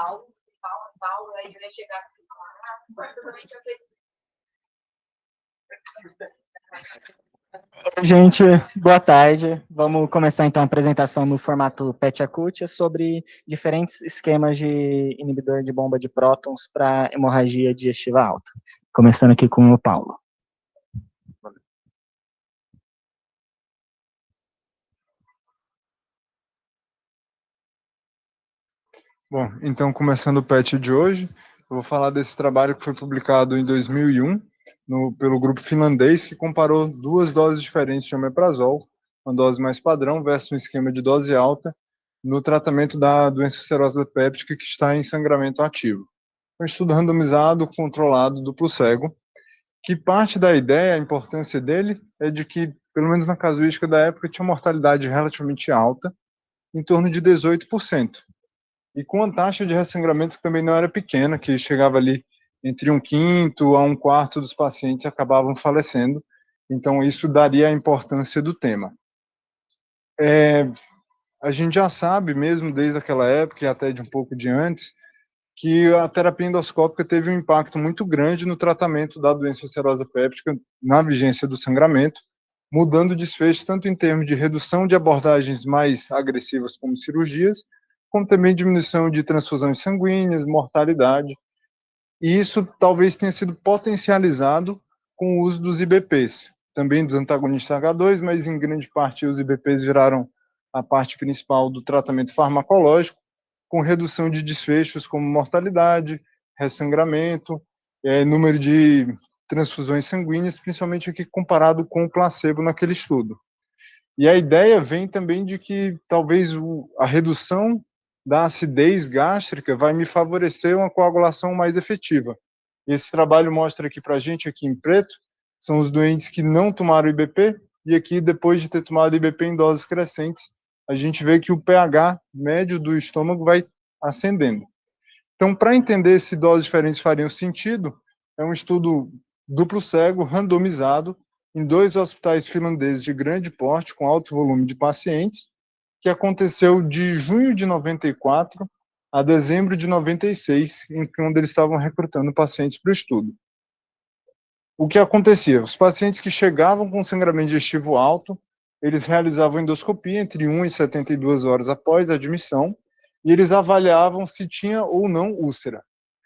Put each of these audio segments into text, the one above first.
Paulo, aí ele vai chegar aqui e falar, totalmente Gente, boa tarde. Vamos começar então a apresentação no formato PET-ACUT sobre diferentes esquemas de inibidor de bomba de prótons para hemorragia digestiva alta. Começando aqui com o Paulo. Bom, então começando o PET de hoje, eu vou falar desse trabalho que foi publicado em 2001 pelo grupo finlandês, que comparou duas doses diferentes de omeprazol, uma dose mais padrão versus um esquema de dose alta, no tratamento da doença ulcerosa péptica que está em sangramento ativo. Um estudo randomizado, controlado, duplo cego, que parte da ideia, a importância dele, é de que, pelo menos na casuística da época, tinha uma mortalidade relativamente alta, em torno de 18%. E com a taxa de ressangramento que também não era pequena, que chegava ali entre 1/5 a 1/4 dos pacientes acabavam falecendo. Então, isso daria a importância do tema. A gente já sabe, mesmo desde aquela época e até de um pouco de antes, que a terapia endoscópica teve um impacto muito grande no tratamento da doença ulcerosa péptica, na vigência do sangramento, mudando o desfecho tanto em termos de redução de abordagens mais agressivas como cirurgias, como também diminuição de transfusões sanguíneas, mortalidade. E isso talvez tenha sido potencializado com o uso dos IBPs, também dos antagonistas H2, mas em grande parte os IBPs viraram a parte principal do tratamento farmacológico, com redução de desfechos como mortalidade, ressangramento, número de transfusões sanguíneas, principalmente aqui comparado com o placebo naquele estudo. E a ideia vem também de que talvez a redução da acidez gástrica vai me favorecer uma coagulação mais efetiva. E esse trabalho mostra aqui para a gente, aqui em preto, são os doentes que não tomaram IBP, e aqui, depois de ter tomado IBP em doses crescentes, a gente vê que o pH médio do estômago vai ascendendo. Então, para entender se doses diferentes fariam sentido, é um estudo duplo cego, randomizado, em 2 hospitais finlandeses de grande porte, com alto volume de pacientes, que aconteceu de junho de 94 a dezembro de 96, quando eles estavam recrutando pacientes para o estudo. O que acontecia? Os pacientes que chegavam com sangramento digestivo alto, eles realizavam endoscopia entre 1 e 72 horas após a admissão, e eles avaliavam se tinha ou não úlcera.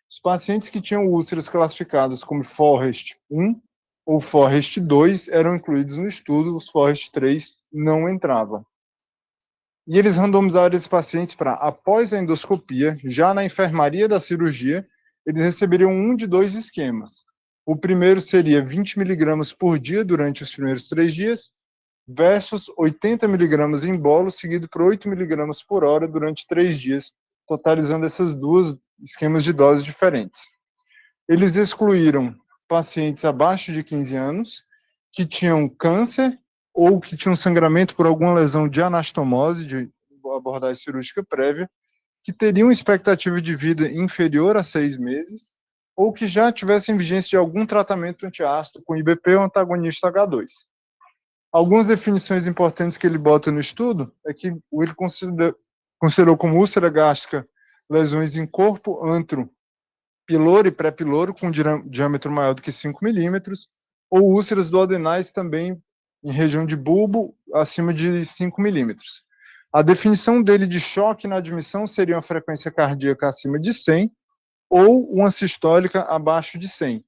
Os pacientes que tinham úlceras classificadas como Forrest 1 ou Forrest 2 eram incluídos no estudo, os Forrest 3 não entravam. E eles randomizaram esses pacientes para, após a endoscopia, já na enfermaria da cirurgia, eles receberiam um de 2 esquemas. O primeiro seria 20 miligramas por dia durante os primeiros 3 dias, versus 80 miligramas em bolo, seguido por 8 miligramas por hora durante 3 dias, totalizando essas 2 esquemas de doses diferentes. Eles excluíram pacientes abaixo de 15 anos, que tinham câncer, ou que tinham sangramento por alguma lesão de anastomose, de abordagem cirúrgica prévia, que teriam expectativa de vida inferior a 6 meses, ou que já tivessem vigência de algum tratamento antiácido com IBP ou antagonista H2. Algumas definições importantes que ele bota no estudo é que ele considerou como úlcera gástrica lesões em corpo, antro, piloro e pré-piloro com diâmetro maior do que 5 milímetros, ou úlceras duodenais também em região de bulbo acima de 5 milímetros. A definição dele de choque na admissão seria uma frequência cardíaca acima de 100 ou uma sistólica abaixo de 100.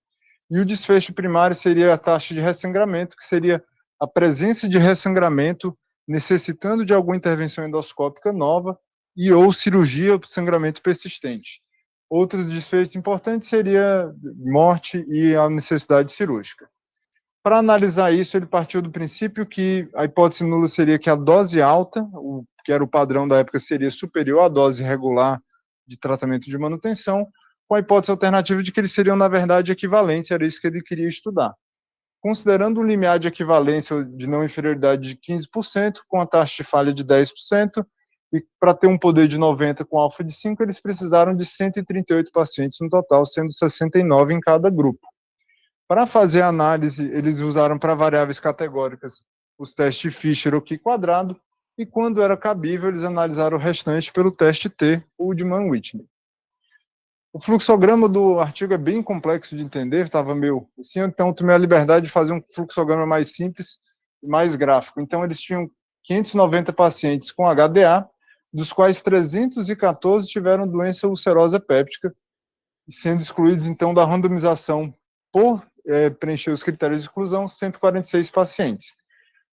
E o desfecho primário seria a taxa de ressangramento, que seria a presença de ressangramento necessitando de alguma intervenção endoscópica nova e ou cirurgia ou sangramento persistente. Outros desfechos importantes seria morte e a necessidade cirúrgica. Para analisar isso, ele partiu do princípio que a hipótese nula seria que a dose alta, que era o padrão da época, seria superior à dose regular de tratamento de manutenção, com a hipótese alternativa de que eles seriam, na verdade, equivalentes, era isso que ele queria estudar. Considerando um limiar de equivalência de não inferioridade de 15%, com a taxa de falha de 10%, e para ter um poder de 90 com alfa de 5, eles precisaram de 138 pacientes no total, sendo 69 em cada grupo. Para fazer a análise, eles usaram para variáveis categóricas os testes Fisher ou Q², e quando era cabível, eles analisaram o restante pelo teste T, ou de Mann-Whitney. O fluxograma do artigo é bem complexo de entender, estava meio assim, então eu tomei a liberdade de fazer um fluxograma mais simples e mais gráfico. Então, eles tinham 590 pacientes com HDA, dos quais 314 tiveram doença ulcerosa péptica, sendo excluídos, então, da randomização por preencher os critérios de exclusão, 146 pacientes.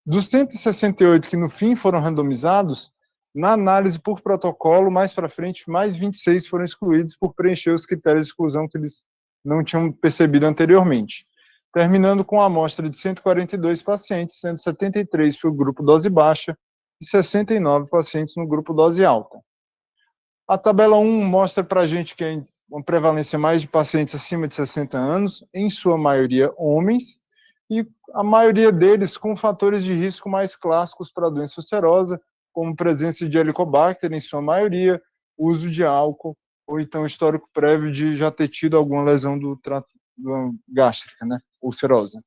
Dos 168 que, no fim, foram randomizados, na análise por protocolo, mais para frente, mais 26 foram excluídos por preencher os critérios de exclusão que eles não tinham percebido anteriormente. Terminando com a amostra de 142 pacientes, sendo 73 para o grupo dose baixa e 69 pacientes no grupo dose alta. A tabela 1 mostra para a gente que é uma prevalência mais de pacientes acima de 60 anos, em sua maioria homens, e a maioria deles com fatores de risco mais clássicos para a doença ulcerosa, como presença de Helicobacter em sua maioria, uso de álcool, ou então histórico prévio de já ter tido alguma lesão do trato gástrica, né, ulcerosa.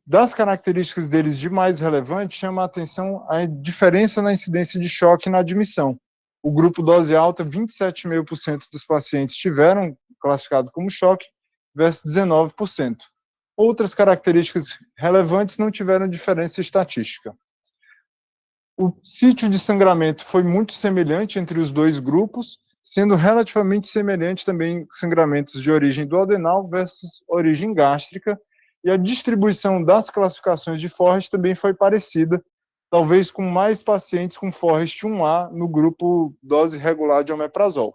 Das características deles de mais relevante, chama a atenção a diferença na incidência de choque na admissão. O grupo dose alta, 27,5% dos pacientes tiveram classificado como choque, versus 19%. Outras características relevantes não tiveram diferença estatística. O sítio de sangramento foi muito semelhante entre os dois grupos, sendo relativamente semelhante também sangramentos de origem duodenal versus origem gástrica, e a distribuição das classificações de Forrest também foi parecida, talvez com mais pacientes com Forrest 1A no grupo dose regular de omeprazol.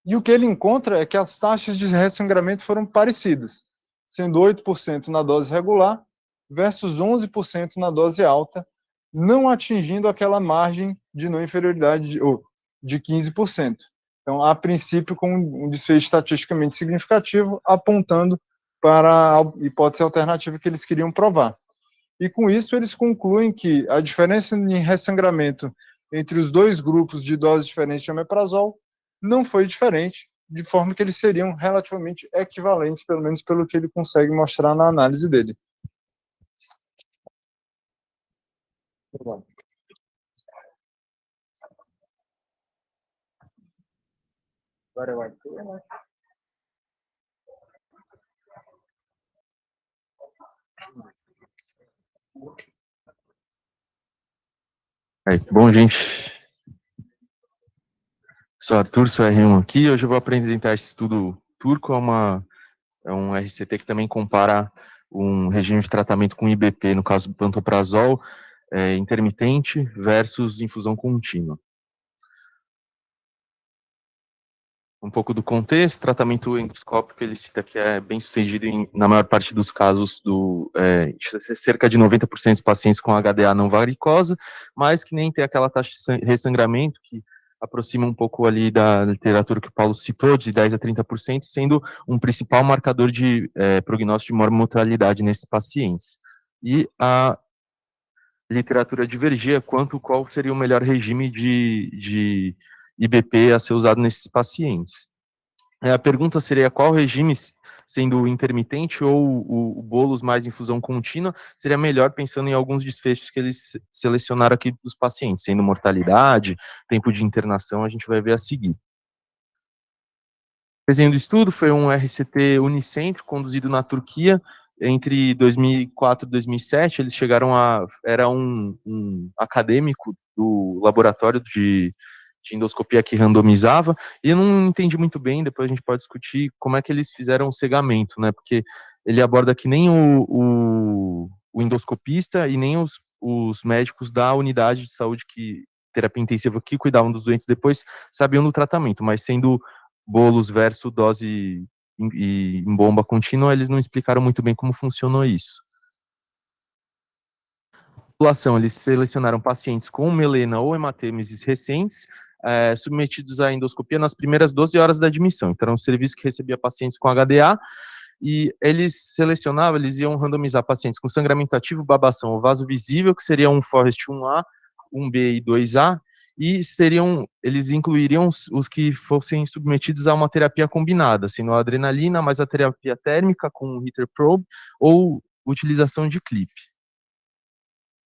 E o que ele encontra é que as taxas de ressangramento foram parecidas, sendo 8% na dose regular versus 11% na dose alta, não atingindo aquela margem de não inferioridade de 15%. Então, a princípio, com um desfecho estatisticamente significativo, apontando para a hipótese alternativa que eles queriam provar. E com isso, eles concluem que a diferença em ressangramento entre os dois grupos de doses diferentes de omeprazol não foi diferente, de forma que eles seriam relativamente equivalentes, pelo menos pelo que ele consegue mostrar na análise dele. Agora eu Arthur, né? Bom, gente, sou Arthur, sou R1 aqui. Hoje eu vou apresentar esse estudo turco, é um RCT que também compara um regime de tratamento com IBP, no caso do pantoprazol, intermitente versus infusão contínua. Um pouco do contexto, tratamento endoscópico, ele cita que é bem sucedido na maior parte dos casos, cerca de 90% dos pacientes com HDA não varicosa, mas que nem tem aquela taxa de ressangramento, que aproxima um pouco ali da literatura que o Paulo citou, de 10% a 30%, sendo um principal marcador de prognóstico de mortalidade nesses pacientes. E a literatura divergia qual seria o melhor regime de IBP a ser usado nesses pacientes. A pergunta seria qual regime, sendo o intermitente ou o bolos mais infusão contínua, seria melhor pensando em alguns desfechos que eles selecionaram aqui dos pacientes, sendo mortalidade, tempo de internação, a gente vai ver a seguir. O desenho do estudo foi um RCT unicêntrico conduzido na Turquia entre 2004 e 2007. Eles chegaram era um acadêmico do laboratório de endoscopia que randomizava, e eu não entendi muito bem, depois a gente pode discutir como é que eles fizeram o cegamento, né, porque ele aborda que nem o endoscopista e nem os médicos da unidade de saúde, terapia intensiva, que cuidavam dos doentes depois, sabiam do tratamento, mas sendo bolos versus dose em bomba contínua, eles não explicaram muito bem como funcionou isso. População, eles selecionaram pacientes com melena ou hematêmeses recentes, submetidos à endoscopia nas primeiras 12 horas da admissão. Então, era um serviço que recebia pacientes com HDA, e eles iam randomizar pacientes com sangramento ativo, babação ou vaso visível, que seria um Forrest 1A, 1B e 2A, e eles incluiriam os que fossem submetidos a uma terapia combinada, sendo a adrenalina mais a terapia térmica com Ritter probe ou utilização de clip.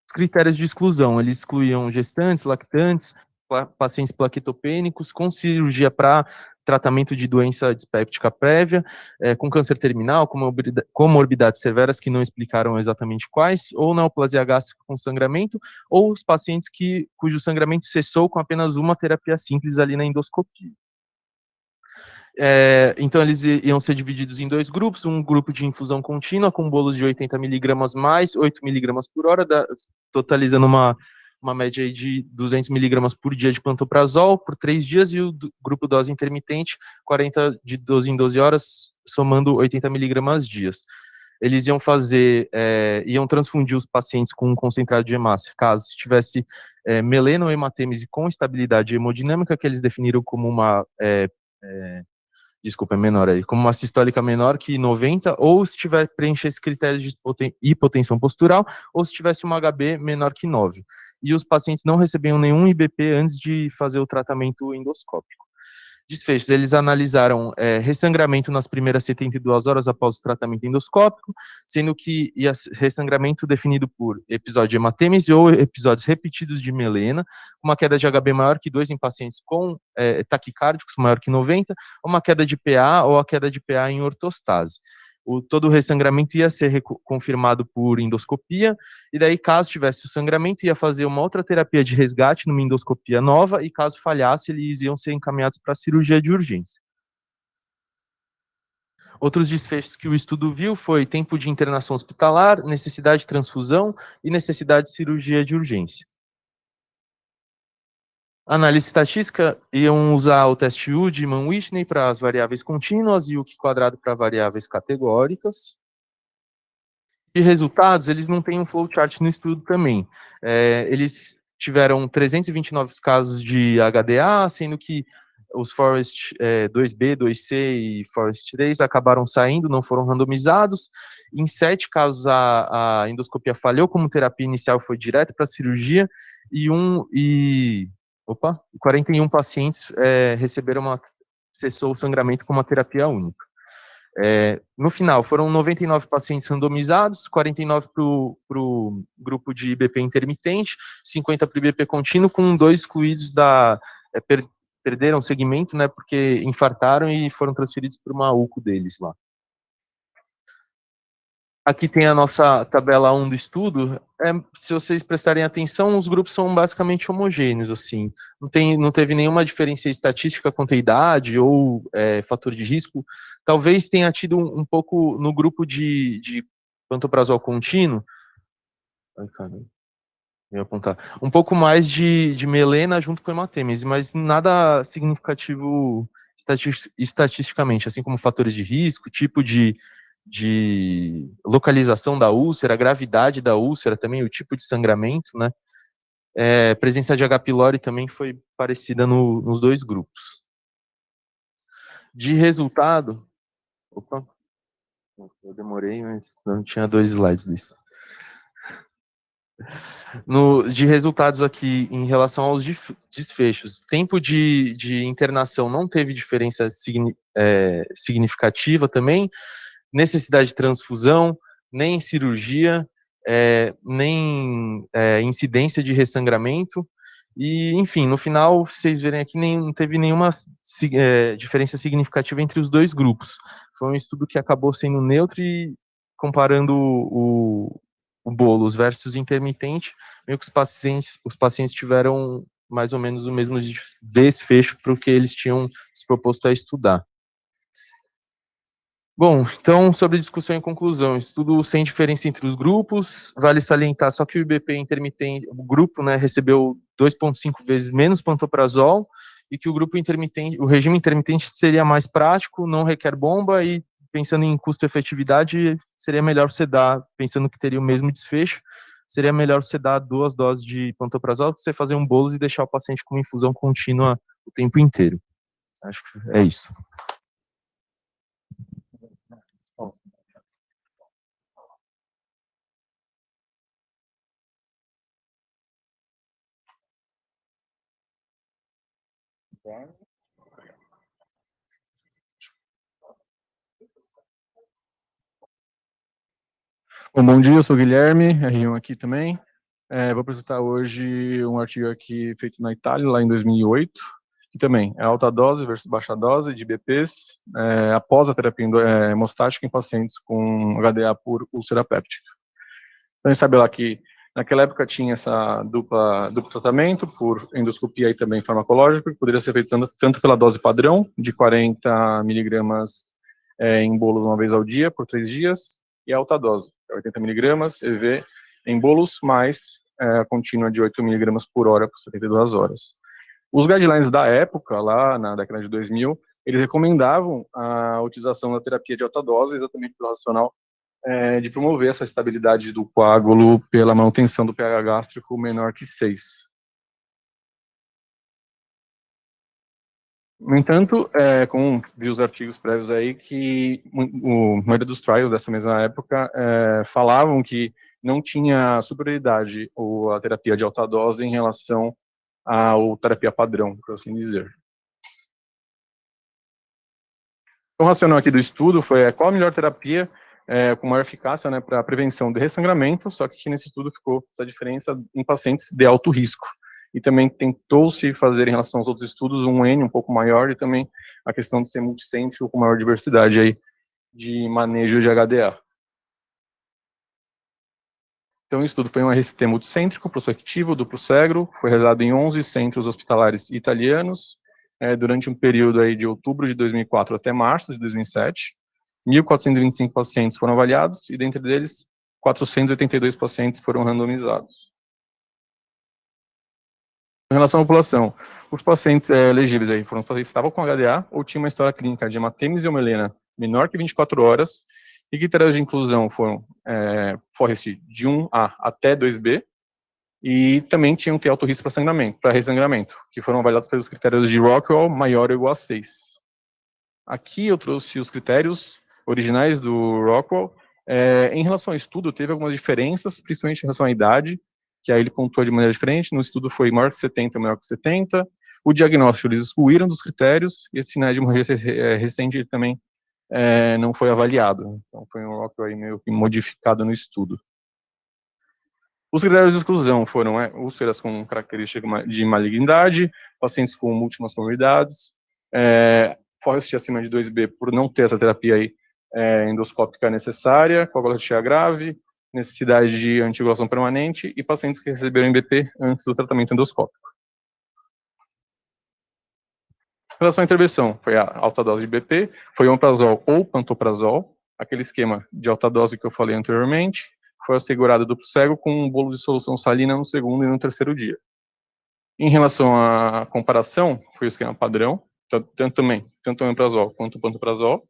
Os critérios de exclusão, eles excluíam gestantes, lactantes, pacientes plaquetopênicos, com cirurgia para tratamento de doença dispéptica prévia, com câncer terminal, com comorbidades severas que não explicaram exatamente quais, ou neoplasia gástrica com sangramento, ou os pacientes cujo sangramento cessou com apenas uma terapia simples ali na endoscopia. Então, eles iam ser divididos em 2 grupos, um grupo de infusão contínua, com bolos de 80 miligramas mais 8 miligramas por hora, totalizando uma média aí de 200 miligramas por dia de pantoprazol por 3 dias, e o grupo dose intermitente, 40 de 12 em 12 horas, somando 80 miligramas dias. Eles iam transfundir os pacientes com um concentrado de hemácia, caso tivesse melena ou hematêmese com estabilidade hemodinâmica, que eles definiram como menor aí, como uma sistólica menor que 90, ou se tiver preencher esse critério de hipotensão postural, ou se tivesse uma HB menor que 9. E os pacientes não recebiam nenhum IBP antes de fazer o tratamento endoscópico. Desfechos, eles analisaram ressangramento nas primeiras 72 horas após o tratamento endoscópico, sendo que ressangramento definido por episódio de hematêmese ou episódios repetidos de melena, uma queda de HB maior que 2 em pacientes com taquicárdicos maior que 90, uma queda de PA ou a queda de PA em ortostase. Todo o ressangramento ia ser confirmado por endoscopia, e daí, caso tivesse o sangramento, ia fazer uma outra terapia de resgate numa endoscopia nova, e caso falhasse, eles iam ser encaminhados para cirurgia de urgência. Outros desfechos que o estudo viu foi tempo de internação hospitalar, necessidade de transfusão e necessidade de cirurgia de urgência. Análise estatística, iam usar o teste U de Mann-Whitney para as variáveis contínuas e o Q quadrado para variáveis categóricas. De resultados, eles não têm um flowchart no estudo também. Eles tiveram 329 casos de HDA, sendo que os Forest 2B, 2C e Forest 3 acabaram saindo, não foram randomizados. Em 7 casos, a endoscopia falhou como terapia inicial, foi direto para a cirurgia, e 41 pacientes cessou o sangramento com uma terapia única. No final, foram 99 pacientes randomizados, 49 para o grupo de IBP intermitente, 50 para o IBP contínuo, com 2 excluídos perderam segmento, né, porque infartaram e foram transferidos para uma UCO deles lá. Aqui tem a nossa tabela 1 do estudo. Se vocês prestarem atenção, os grupos são basicamente homogêneos, assim. Não teve nenhuma diferença estatística quanto à idade ou fator de risco. Talvez tenha tido um pouco no grupo de pantoprazol contínuo. Ai, caramba. Eu ia apontar. Um pouco mais de melena junto com hematêmese, mas nada significativo estatisticamente, assim como fatores de risco, tipo de localização da úlcera, a gravidade da úlcera, também o tipo de sangramento, né? Presença de H. pylori também foi parecida nos 2 grupos. De resultado, eu demorei, mas não tinha 2 slides disso. De resultados aqui em relação aos desfechos, tempo de internação não teve diferença significativa também, necessidade de transfusão, nem cirurgia, nem incidência de ressangramento, e, enfim, no final, vocês verem aqui, não teve nenhuma diferença significativa entre os 2 grupos. Foi um estudo que acabou sendo neutro e comparando o bolos versus intermitente, meio que os pacientes tiveram mais ou menos o mesmo desfecho para o que eles tinham se proposto a estudar. Bom, então, sobre discussão e conclusão, estudo sem diferença entre os grupos, vale salientar só que o IBP intermitente, o grupo, né, recebeu 2,5 vezes menos pantoprazol, e que o grupo intermitente, o regime intermitente seria mais prático, não requer bomba, e pensando em custo-efetividade, seria melhor você dar, pensando que teria o mesmo desfecho, seria melhor você dar 2 doses de pantoprazol, que você fazer um bolos e deixar o paciente com uma infusão contínua o tempo inteiro. Acho que é isso. Bom dia, eu sou o Guilherme, R1 aqui também. Vou apresentar hoje um artigo aqui feito na Itália, lá em 2008, que também é alta dose versus baixa dose de BPs após a terapia hemostática em pacientes com HDA por úlcera péptica. Então, a gente sabe lá que naquela época tinha essa duplo tratamento por endoscopia e também farmacológico, que poderia ser feito tanto pela dose padrão, de 40 miligramas em bolos uma vez ao dia, por 3 dias, e a alta dose, 80 miligramas, EV, em bolos, mais a contínua de 8 miligramas por hora por 72 horas. Os guidelines da época, lá na década de 2000, eles recomendavam a utilização da terapia de alta dose, exatamente pelo racional de promover essa estabilidade do coágulo pela manutenção do pH gástrico menor que 6. No entanto, como vi os artigos prévios aí, que a maioria dos trials dessa mesma época falavam que não tinha superioridade a terapia de alta dose em relação à terapia padrão, por assim dizer. O racional aqui do estudo foi qual a melhor terapia com maior eficácia para a prevenção de ressangramento, só que nesse estudo ficou essa diferença em pacientes de alto risco. E também tentou-se fazer, em relação aos outros estudos, um N um pouco maior, e também a questão de ser multicêntrico com maior diversidade aí de manejo de HDA. Então, o estudo foi um RCT multicêntrico, prospectivo, duplo cegro, foi realizado em 11 centros hospitalares italianos, durante um período aí de outubro de 2004 até março de 2007. 1.425 pacientes foram avaliados, e dentre eles, 482 pacientes foram randomizados. Em relação à população, os pacientes elegíveis aí foram os pacientes que estavam com HDA ou tinham uma história clínica de hematêmese e homelena menor que 24 horas, e critérios de inclusão foram Forrest de 1A até 2B, e também tinham que ter alto risco para ressangramento, que foram avaliados pelos critérios de Rockwell maior ou igual a 6. Aqui eu trouxe os critérios originais do Rockwell. Em relação ao estudo, teve algumas diferenças, principalmente em relação à idade, que aí ele pontuou de maneira diferente. No estudo foi maior que 70, menor que 70. O diagnóstico eles excluíram dos critérios, e esse sinais de hemorragia recente também não foi avaliado. Então foi um Rockwell aí meio que modificado no estudo. Os critérios de exclusão foram úlceras com característica de malignidade, pacientes com múltiplas comorbidades, Forrest acima de 2B por não ter essa terapia aí, endoscópica necessária, coagulopatia grave, necessidade de anticoagulação permanente e pacientes que receberam MBP antes do tratamento endoscópico. Em relação à intervenção, foi a alta dose de BP, foi omeprazol ou pantoprazol, aquele esquema de alta dose que eu falei anteriormente, foi assegurado duplo cego com um bolo de solução salina no segundo e no terceiro dia. Em relação à comparação, foi o esquema padrão, tanto omeprazol quanto pantoprazol,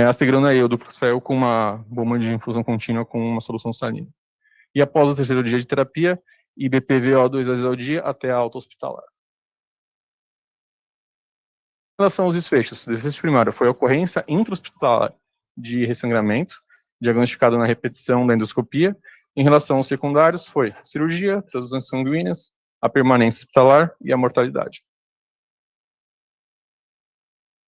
assegurando aí o duplo cego com uma bomba de infusão contínua com uma solução salina. E após o terceiro dia de terapia, IBPVO 2 vezes ao dia até a alta hospitalar. Em relação aos desfechos, o desfecho primário foi a ocorrência intra-hospitalar de ressangramento, diagnosticado na repetição da endoscopia. Em relação aos secundários, foi cirurgia, transfusões sanguíneas, a permanência hospitalar e a mortalidade.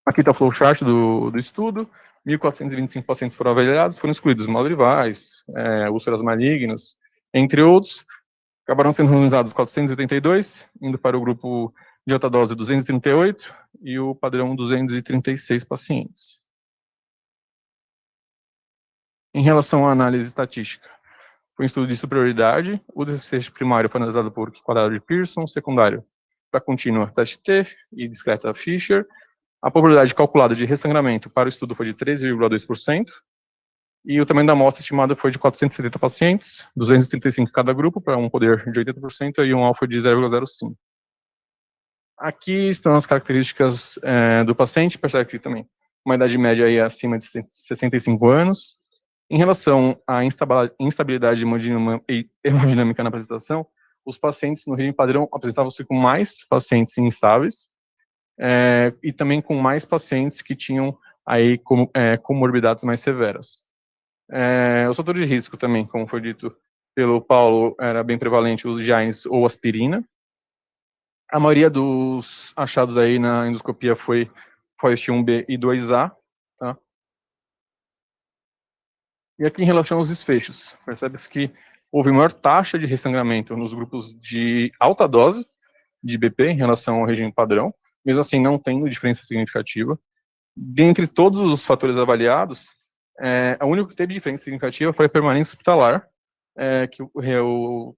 Aqui está o flowchart do estudo. 1.425 pacientes foram avaliados, foram excluídos malodrivais, úlceras malignas, entre outros. Acabaram sendo randomizados 482, indo para o grupo de alta dose 238 e o padrão 236 pacientes. Em relação à análise estatística, foi um estudo de superioridade. O desfecho primário foi analisado por quadrado de Pearson, secundário para contínua TST e discreta Fisher. A probabilidade calculada de ressangramento para o estudo foi de 13,2%, e o tamanho da amostra estimada foi de 470 pacientes, 235 em cada grupo, para um poder de 80% e um alfa de 0,05. Aqui estão as características do paciente, percebe que também uma idade média aí acima de 65 anos. Em relação à instabilidade hemodinâmica na apresentação, os pacientes no regime padrão apresentavam-se com mais pacientes instáveis, e também com mais pacientes que tinham aí comorbidades mais severas. Os fatores de risco também, como foi dito pelo Paulo, era bem prevalente os GINES ou aspirina. A maioria dos achados aí na endoscopia foi Forrest 1B e 2A, tá? E aqui em relação aos desfechos, percebe-se que houve maior taxa de ressangramento nos grupos de alta dose de IBP em relação ao regime padrão, mesmo assim não tendo diferença significativa. Dentre todos os fatores avaliados, a única que teve diferença significativa foi a permanência hospitalar, que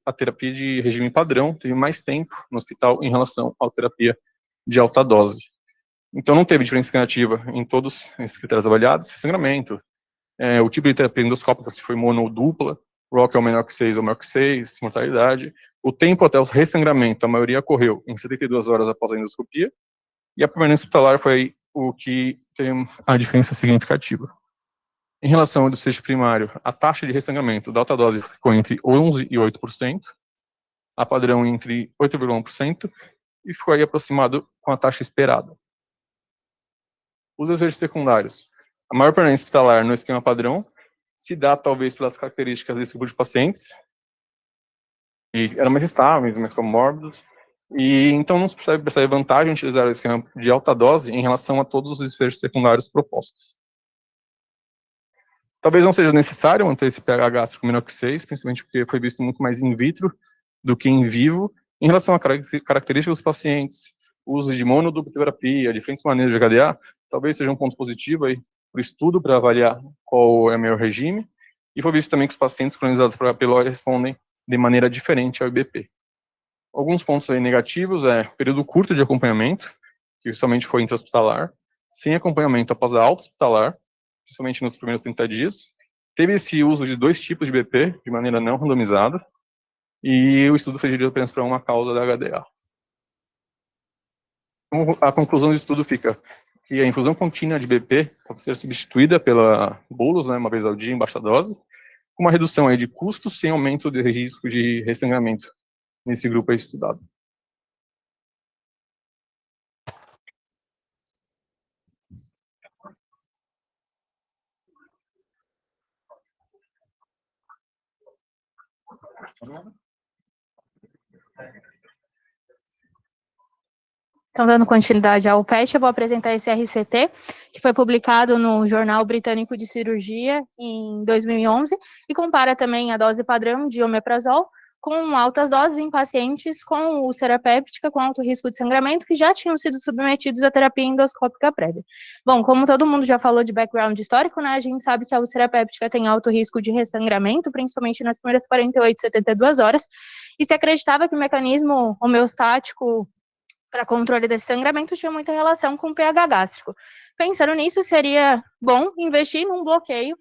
a terapia de regime padrão teve mais tempo no hospital em relação à terapia de alta dose. Então não teve diferença significativa em todos esses critérios avaliados: ressangramento, o tipo de terapia endoscópica, se foi mono ou dupla, ROC é o menor que 6 ou maior que 6, mortalidade, o tempo até o ressangramento, a maioria ocorreu em 72 horas após a endoscopia, e a permanência hospitalar foi o que teve a diferença significativa. Em relação ao desfecho primário, a taxa de ressangramento da alta dose ficou entre 11% e 8%, a padrão entre 8,1%, e ficou aí aproximado com a taxa esperada. Os desfechos secundários. A maior permanência hospitalar no esquema padrão se dá talvez pelas características desse grupo de pacientes, que eram mais estáveis, mais comórbidos, e então não se percebe vantagem em utilizar o esquema de alta dose em relação a todos os desfechos secundários propostos. Talvez não seja necessário manter esse pH gástrico menor que 6, principalmente porque foi visto muito mais in vitro do que em vivo. Em relação a características dos pacientes, o uso de monoduploterapia, diferentes maneiras de HDA, talvez seja um ponto positivo aí para o estudo, para avaliar qual é o melhor regime. E foi visto também que os pacientes cronizados por H. pylori respondem de maneira diferente ao IBP. Alguns pontos aí negativos período curto de acompanhamento, que somente foi intra-hospitalar, sem acompanhamento após a alta hospitalar, principalmente nos primeiros 30 dias. Teve esse uso de 2 tipos de BP, de maneira não randomizada, e o estudo foi dirigido apenas para uma causa da HDA. A conclusão do estudo fica que a infusão contínua de BP pode ser substituída pela bolus, uma vez ao dia em baixa dose, com uma redução aí de custos sem aumento de risco de ressangramento nesse grupo aí estudado. Então, dando continuidade ao PET, eu vou apresentar esse RCT, que foi publicado no Jornal Britânico de Cirurgia em 2011, e compara também a dose padrão de omeprazol com altas doses em pacientes com úlcera péptica com alto risco de sangramento que já tinham sido submetidos à terapia endoscópica prévia. Bom, como todo mundo já falou de background histórico, a gente sabe que a úlcera péptica tem alto risco de ressangramento, principalmente nas primeiras 48, 72 horas, e se acreditava que o mecanismo homeostático para controle desse sangramento tinha muita relação com o pH gástrico. Pensando nisso, seria bom investir num bloqueio,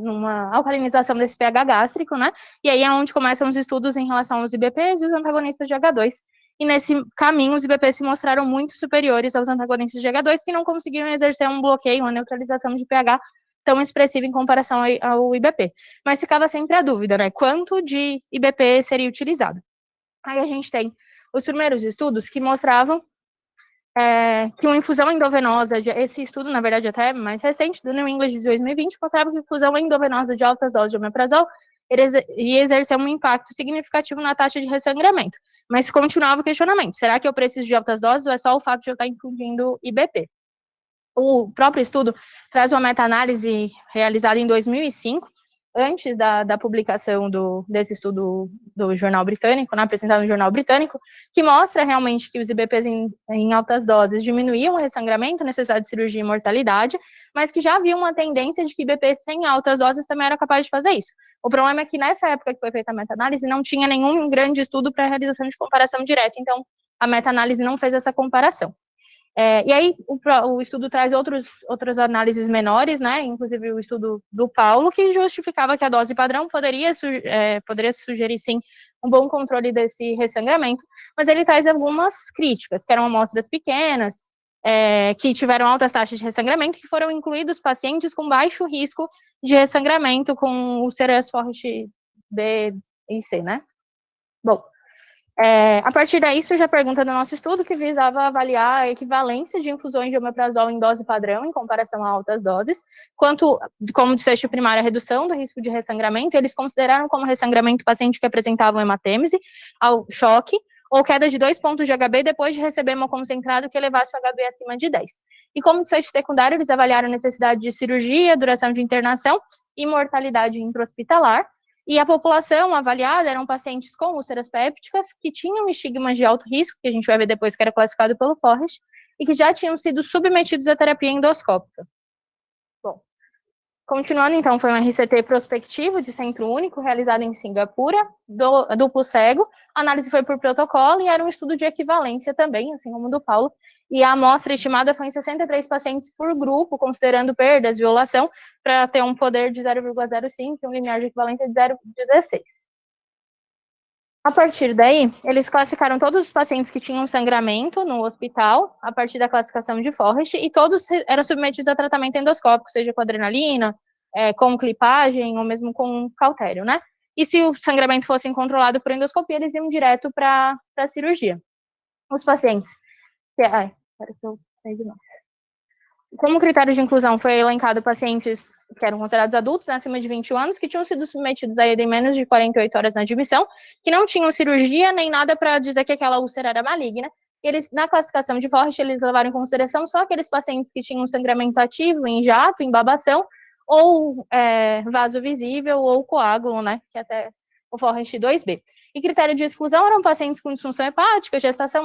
numa alcalinização desse pH gástrico, E aí é onde começam os estudos em relação aos IBPs e os antagonistas de H2. E nesse caminho, os IBPs se mostraram muito superiores aos antagonistas de H2, que não conseguiam exercer um bloqueio, uma neutralização de pH tão expressiva em comparação ao IBP. Mas ficava sempre a dúvida, quanto de IBP seria utilizado. Aí a gente tem os primeiros estudos que mostravam que uma infusão endovenosa, esse estudo, na verdade, até mais recente, do New England de 2020, mostrava que a infusão endovenosa de altas doses de omeprazol ia exercer um impacto significativo na taxa de ressangramento. Mas continuava o questionamento: será que eu preciso de altas doses ou é só o fato de eu estar infundindo IBP? O próprio estudo traz uma meta-análise realizada em 2005, antes da publicação desse estudo do Jornal Britânico, apresentado no Jornal Britânico, que mostra realmente que os IBPs em altas doses diminuíam o ressangramento, necessidade de cirurgia e mortalidade, mas que já havia uma tendência de que IBPs sem altas doses também era capaz de fazer isso. O problema é que nessa época que foi feita a meta-análise, não tinha nenhum grande estudo para realização de comparação direta, então a meta-análise não fez essa comparação. E aí o estudo traz outras análises menores, inclusive o estudo do Paulo, que justificava que a dose padrão poderia sugerir, sim, um bom controle desse ressangramento, mas ele traz algumas críticas, que eram amostras pequenas, que tiveram altas taxas de ressangramento, que foram incluídos pacientes com baixo risco de ressangramento com úlceras forte B e C, Bom, a partir daí surge a pergunta do nosso estudo, que visava avaliar a equivalência de infusões de omeprazol em dose padrão em comparação a altas doses, como desfecho primário a redução do risco de ressangramento. Eles consideraram como ressangramento paciente que apresentavam hematêmese, ao choque, ou queda de 2 pontos de HB depois de receber hemoconcentrado que elevasse o HB acima de 10. E como desfecho secundário, eles avaliaram a necessidade de cirurgia, duração de internação e mortalidade intra-hospitalar. E a população avaliada eram pacientes com úlceras pépticas que tinham estigmas de alto risco, que a gente vai ver depois que era classificado pelo Forrest, e que já tinham sido submetidos à terapia endoscópica. Bom, continuando, então, foi um RCT prospectivo de centro único, realizado em Singapura, duplo cego. A análise foi por protocolo e era um estudo de equivalência também, assim como o do Paulo. E a amostra estimada foi em 63 pacientes por grupo, considerando perdas, violação, para ter um poder de 0,05 e um limiar de equivalência de 0,16. A partir daí, eles classificaram todos os pacientes que tinham sangramento no hospital, a partir da classificação de Forrest, e todos eram submetidos a tratamento endoscópico, seja com adrenalina, com clipagem, ou mesmo com cautério, né? E se o sangramento fosse controlado por endoscopia, eles iam direto para a cirurgia. Os pacientes... Ai, espera que eu saí de novo. Como critério de inclusão, foi elencado pacientes que eram considerados adultos, né, acima de 21 anos, que tinham sido submetidos a ED em menos de 48 horas na admissão, que não tinham cirurgia nem nada para dizer que aquela úlcera era maligna. Eles, na classificação de Forrest, eles levaram em consideração só aqueles pacientes que tinham sangramento ativo, em jato, em babação, ou vaso visível, ou coágulo, né, que até o Forrest 2B. E critério de exclusão eram pacientes com disfunção hepática, gestação,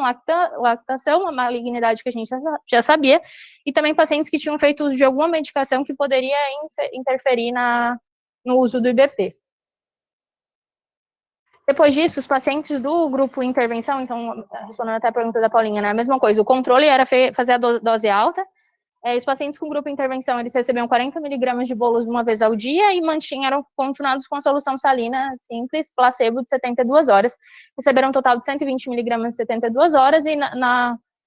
lactação, a malignidade que a gente já sabia, e também pacientes que tinham feito uso de alguma medicação que poderia interferir no uso do IBP. Depois disso, os pacientes do grupo intervenção, então, respondendo até a pergunta da Paulinha, né, a mesma coisa, o controle era fazer a dose alta. Os pacientes com grupo intervenção, eles recebiam 40 miligramas de bolos uma vez ao dia e eram continuados com a solução salina simples, placebo, de 72 horas. Receberam um total de 120 miligramas de 72 horas e,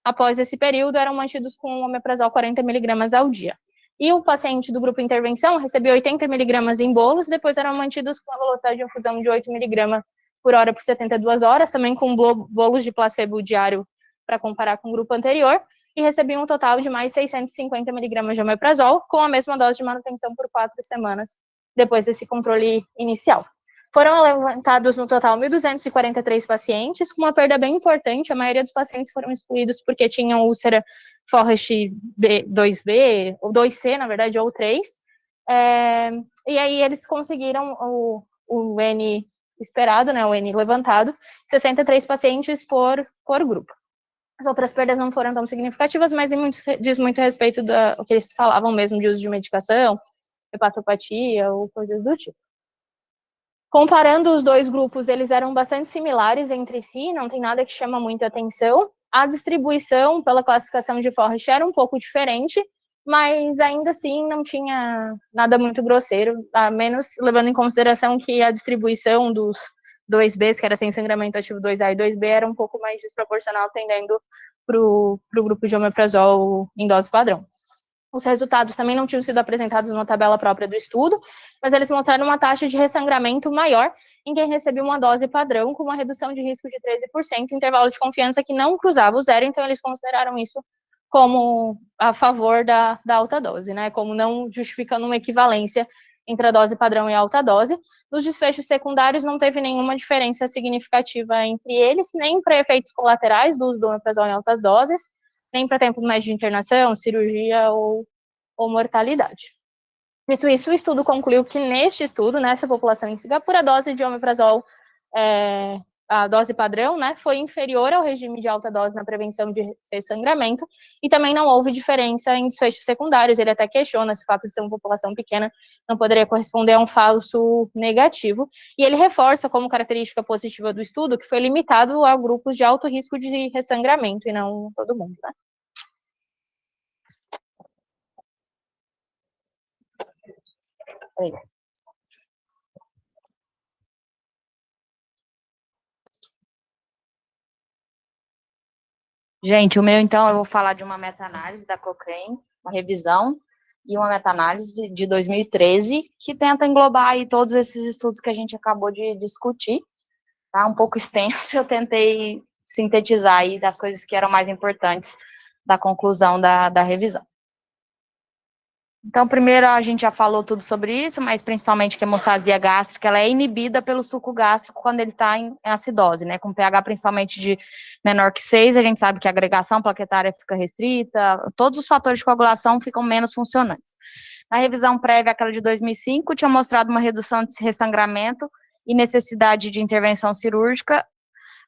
após esse período, eram mantidos com omeprazol 40 miligramas ao dia. E o paciente do grupo intervenção recebeu 80 miligramas em bolos, depois eram mantidos com a velocidade de infusão de 8 miligramas por hora por 72 horas, também com bolos de placebo diário para comparar com o grupo anterior, e recebiam um total de mais 650 miligramas de omeprazol, com a mesma dose de manutenção por 4 semanas, depois desse controle inicial. Foram levantados no total 1.243 pacientes, com uma perda bem importante. A maioria dos pacientes foram excluídos porque tinham úlcera Forrest 2B, ou 2C, na verdade, ou 3. E aí eles conseguiram o N esperado, né, o N levantado, 63 pacientes por grupo. As outras perdas não foram tão significativas, mas diz muito a respeito do que eles falavam mesmo de uso de medicação, hepatopatia ou coisas do tipo. Comparando os dois grupos, eles eram bastante similares entre si, não tem nada que chama muita atenção. A distribuição pela classificação de Forrest era um pouco diferente, mas ainda assim não tinha nada muito grosseiro, a menos levando em consideração que a distribuição dos 2Bs, que era sem sangramento ativo 2A e 2B, era um pouco mais desproporcional, tendendo para o grupo de omeprazol em dose padrão. Os resultados também não tinham sido apresentados numa tabela própria do estudo, mas eles mostraram uma taxa de ressangramento maior em quem recebeu uma dose padrão, com uma redução de risco de 13%, intervalo de confiança que não cruzava o zero, então eles consideraram isso como a favor da alta dose, né? Como não justificando uma equivalência entre a dose padrão e a alta dose. Nos desfechos secundários não teve nenhuma diferença significativa entre eles, nem para efeitos colaterais do uso do omeprazol em altas doses, nem para tempo médio de internação, cirurgia ou mortalidade. Dito isso, o estudo concluiu que neste estudo, nessa população em Singapura, a dose de omeprazol, a dose padrão, né, foi inferior ao regime de alta dose na prevenção de ressangramento, e também não houve diferença em desfechos secundários. Ele até questiona se o fato de ser uma população pequena não poderia corresponder a um falso negativo, e ele reforça como característica positiva do estudo que foi limitado a grupos de alto risco de ressangramento, e não todo mundo, né? Gente, o meu, então, eu vou falar de uma meta-análise da Cochrane, uma revisão, e uma meta-análise de 2013, que tenta englobar aí todos esses estudos que a gente acabou de discutir. Tá um pouco extenso, eu tentei sintetizar aí das coisas que eram mais importantes da conclusão da revisão. Então, primeiro, a gente já falou tudo sobre isso, mas principalmente que a hemostasia gástrica, ela é inibida pelo suco gástrico quando ele está em acidose, né, com pH principalmente de menor que 6, a gente sabe que a agregação plaquetária fica restrita, todos os fatores de coagulação ficam menos funcionantes. Na revisão prévia, aquela de 2005, tinha mostrado uma redução de ressangramento e necessidade de intervenção cirúrgica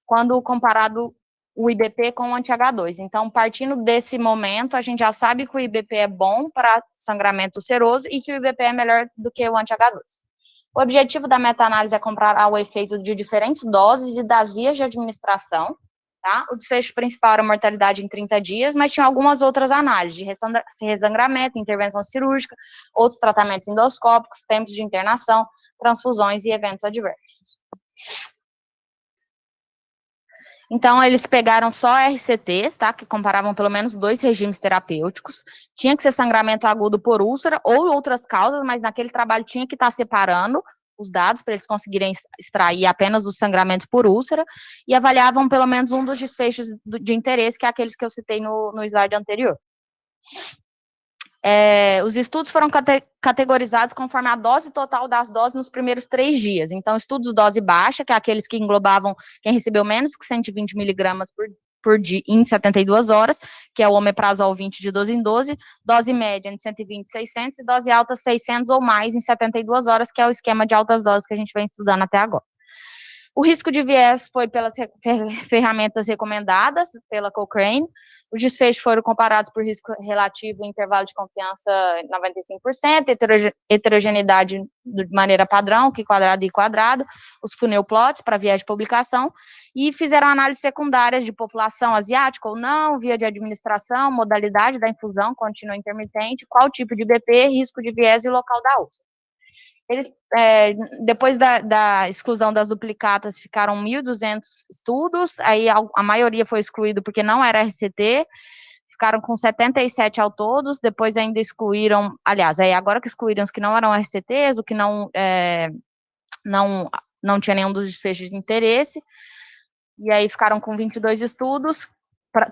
quando comparado o IBP com o anti-H2. Então, partindo desse momento, a gente já sabe que o IBP é bom para sangramento seroso e que o IBP é melhor do que o anti-H2. O objetivo da meta-análise é comparar o efeito de diferentes doses e das vias de administração, tá? O desfecho principal era mortalidade em 30 dias, mas tinha algumas outras análises, de resangramento, intervenção cirúrgica, outros tratamentos endoscópicos, tempos de internação, transfusões e eventos adversos. Então, eles pegaram só RCTs, tá, que comparavam pelo menos 2 regimes terapêuticos. Tinha que ser sangramento agudo por úlcera ou outras causas, mas naquele trabalho tinha que estar separando os dados para eles conseguirem extrair apenas os sangramentos por úlcera e avaliavam pelo menos um dos desfechos de interesse, que é aqueles que eu citei no slide anterior. Os estudos foram categorizados conforme a dose total das doses nos primeiros 3 dias. Então, estudos dose baixa, que é aqueles que englobavam quem recebeu menos que 120 miligramas por dia em 72 horas, que é o omeprazol 20 de 12 em 12, dose média de 120 a 600 e dose alta 600 ou mais em 72 horas, que é o esquema de altas doses que a gente vem estudando até agora. O risco de viés foi pelas ferramentas recomendadas pela Cochrane. Os desfechos foram comparados por risco relativo em intervalo de confiança 95%, heterogeneidade de maneira padrão, que quadrado e quadrado, os funil plots para viés de publicação, e fizeram análises secundárias de população asiática ou não, via de administração, modalidade da infusão contínua intermitente, qual tipo de BP, risco de viés e local da úlcera. Depois da exclusão das duplicatas, ficaram 1.200 estudos, aí a maioria foi excluído porque não era RCT, ficaram com 77 ao todos, depois ainda excluíram, aliás, agora que excluíram os que não eram RCTs, o que não tinha nenhum dos desfechos de interesse, e aí ficaram com 22 estudos,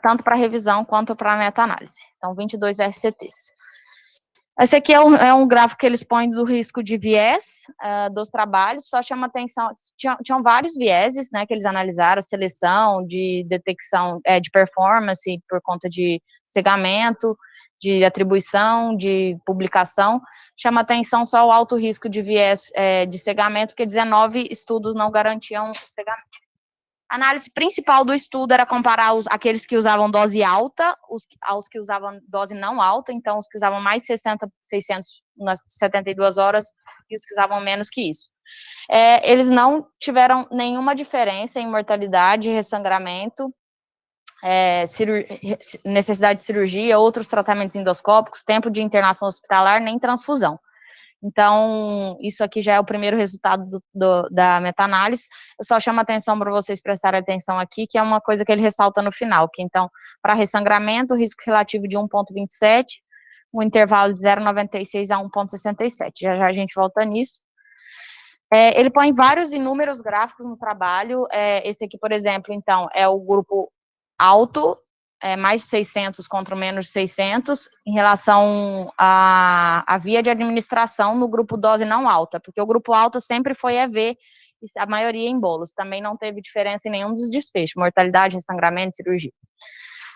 tanto para revisão quanto para meta-análise, então 22 RCTs. Esse aqui é um gráfico que eles põem do risco de viés dos trabalhos, só chama atenção, tinham vários vieses, né, que eles analisaram, seleção, de detecção, de performance, por conta de cegamento, de atribuição, de publicação, chama atenção só o alto risco de viés de cegamento, porque 19 estudos não garantiam cegamento. A análise principal do estudo era comparar aqueles que usavam dose alta aos que usavam dose não alta, então os que usavam mais 600 nas 72 horas e os que usavam menos que isso. Eles não tiveram nenhuma diferença em mortalidade, ressangramento, necessidade de cirurgia, outros tratamentos endoscópicos, tempo de internação hospitalar, nem transfusão. Então, isso aqui já é o primeiro resultado da meta-análise. Eu só chamo a atenção para vocês prestarem atenção aqui, que é uma coisa que ele ressalta no final, que então, para ressangramento, o risco relativo de 1,27, um intervalo de 0,96 a 1,67. Já já a gente volta nisso. Ele põe vários inúmeros gráficos no trabalho. Esse aqui, por exemplo, então, é o grupo alto, mais de 600 contra menos de 600, em relação à via de administração no grupo dose não alta, porque o grupo alto sempre foi EV, a maioria em bolos, também não teve diferença em nenhum dos desfechos, mortalidade, ressangramento, cirurgia.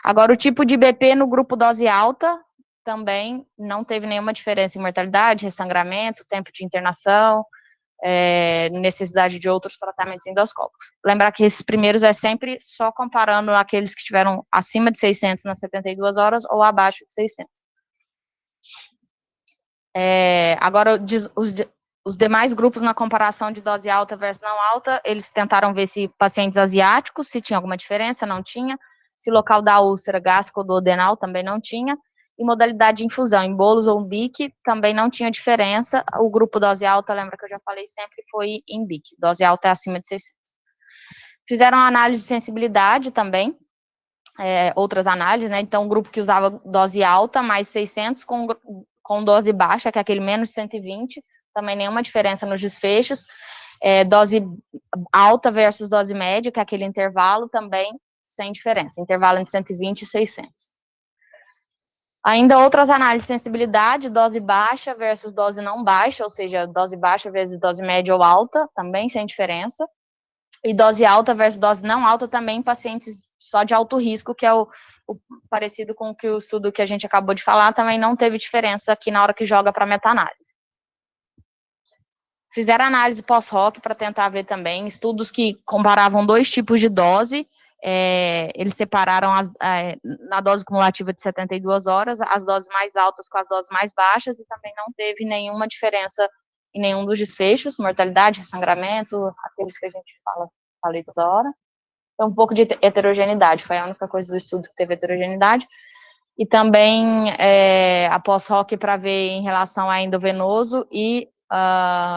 Agora, o tipo de BP no grupo dose alta, também não teve nenhuma diferença em mortalidade, ressangramento, tempo de internação, necessidade de outros tratamentos endoscópicos. Lembrar que esses primeiros é sempre só comparando aqueles que tiveram acima de 600 nas 72 horas ou abaixo de 600. Agora, os demais grupos na comparação de dose alta versus não alta, eles tentaram ver se pacientes asiáticos, se tinha alguma diferença, não tinha, se local da úlcera gástrica ou duodenal também não tinha, e modalidade de infusão, em bolos ou BIC, também não tinha diferença. O grupo dose alta, lembra que eu já falei sempre, foi em BIC. Dose alta é acima de 600. Fizeram análise de sensibilidade também, outras análises, né? Então, um grupo que usava dose alta, mais 600, com dose baixa, que é aquele menos 120, também nenhuma diferença nos desfechos. Dose alta versus dose média, que é aquele intervalo, também sem diferença. Intervalo entre 120 e 600. Ainda outras análises de sensibilidade, dose baixa versus dose não baixa, ou seja, dose baixa versus dose média ou alta, também sem diferença. E dose alta versus dose não alta também em pacientes só de alto risco, que é o parecido com o estudo que a gente acabou de falar, também não teve diferença aqui na hora que joga para meta-análise. Fizeram análise pós-hoc para tentar ver também, estudos que comparavam 2 tipos de dose, eles separaram na dose cumulativa de 72 horas, as doses mais altas com as doses mais baixas, e também não teve nenhuma diferença em nenhum dos desfechos, mortalidade, sangramento, aqueles que a gente falei toda hora. Então, um pouco de heterogeneidade, foi a única coisa do estudo que teve heterogeneidade. E também a pós-hoc para ver em relação a endovenoso e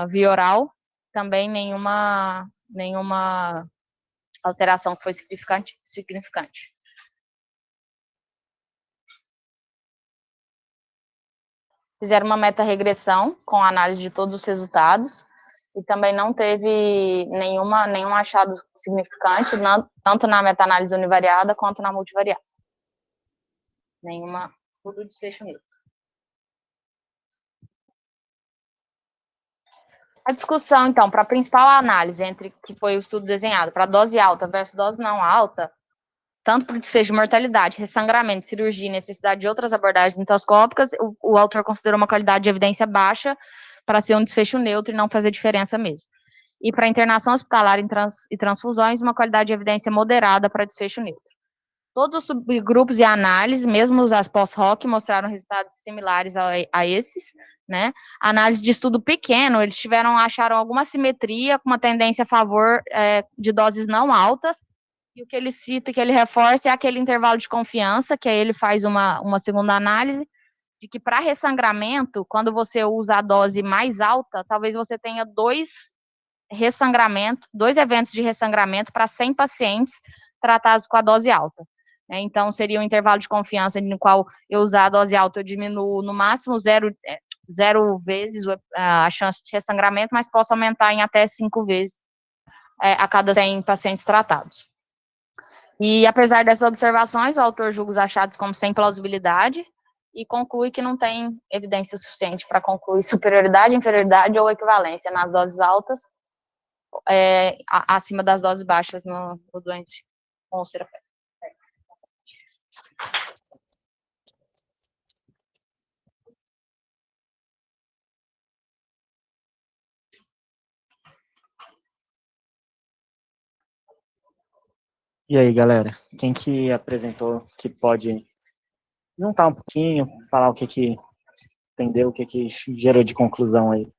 via oral, também nenhuma alteração que foi significante. Fizeram uma meta-regressão com a análise de todos os resultados, e também não teve nenhum achado significante, tanto na meta-análise univariada quanto na multivariada. Tudo desfecho neutro. A discussão, então, para a principal análise, que foi o estudo desenhado, para dose alta versus dose não alta, tanto para o desfecho de mortalidade, ressangramento, cirurgia e necessidade de outras abordagens endoscópicas, o autor considerou uma qualidade de evidência baixa para ser um desfecho neutro e não fazer diferença mesmo. E para internação hospitalar e transfusões, uma qualidade de evidência moderada para desfecho neutro. Todos os subgrupos e análises, mesmo as pós-hoc, mostraram resultados similares a esses, né? Análise de estudo pequeno, eles acharam alguma simetria com uma tendência a favor de doses não altas, e o que ele cita, que ele reforça, é aquele intervalo de confiança, que aí ele faz uma segunda análise, de que para ressangramento, quando você usa a dose mais alta, talvez você tenha 2 eventos de ressangramento para 100 pacientes tratados com a dose alta. Então, seria um intervalo de confiança no qual eu usar a dose alta, eu diminuo no máximo 0 vezes a chance de ressangramento, mas posso aumentar em até 5 vezes a cada 100 pacientes tratados. E, apesar dessas observações, o autor julga os achados como sem plausibilidade e conclui que não tem evidência suficiente para concluir superioridade, inferioridade ou equivalência nas doses altas acima das doses baixas no doente com úlcera pélvica. E aí, galera, quem que apresentou que pode juntar um pouquinho, falar o que entendeu, o que gerou de conclusão aí?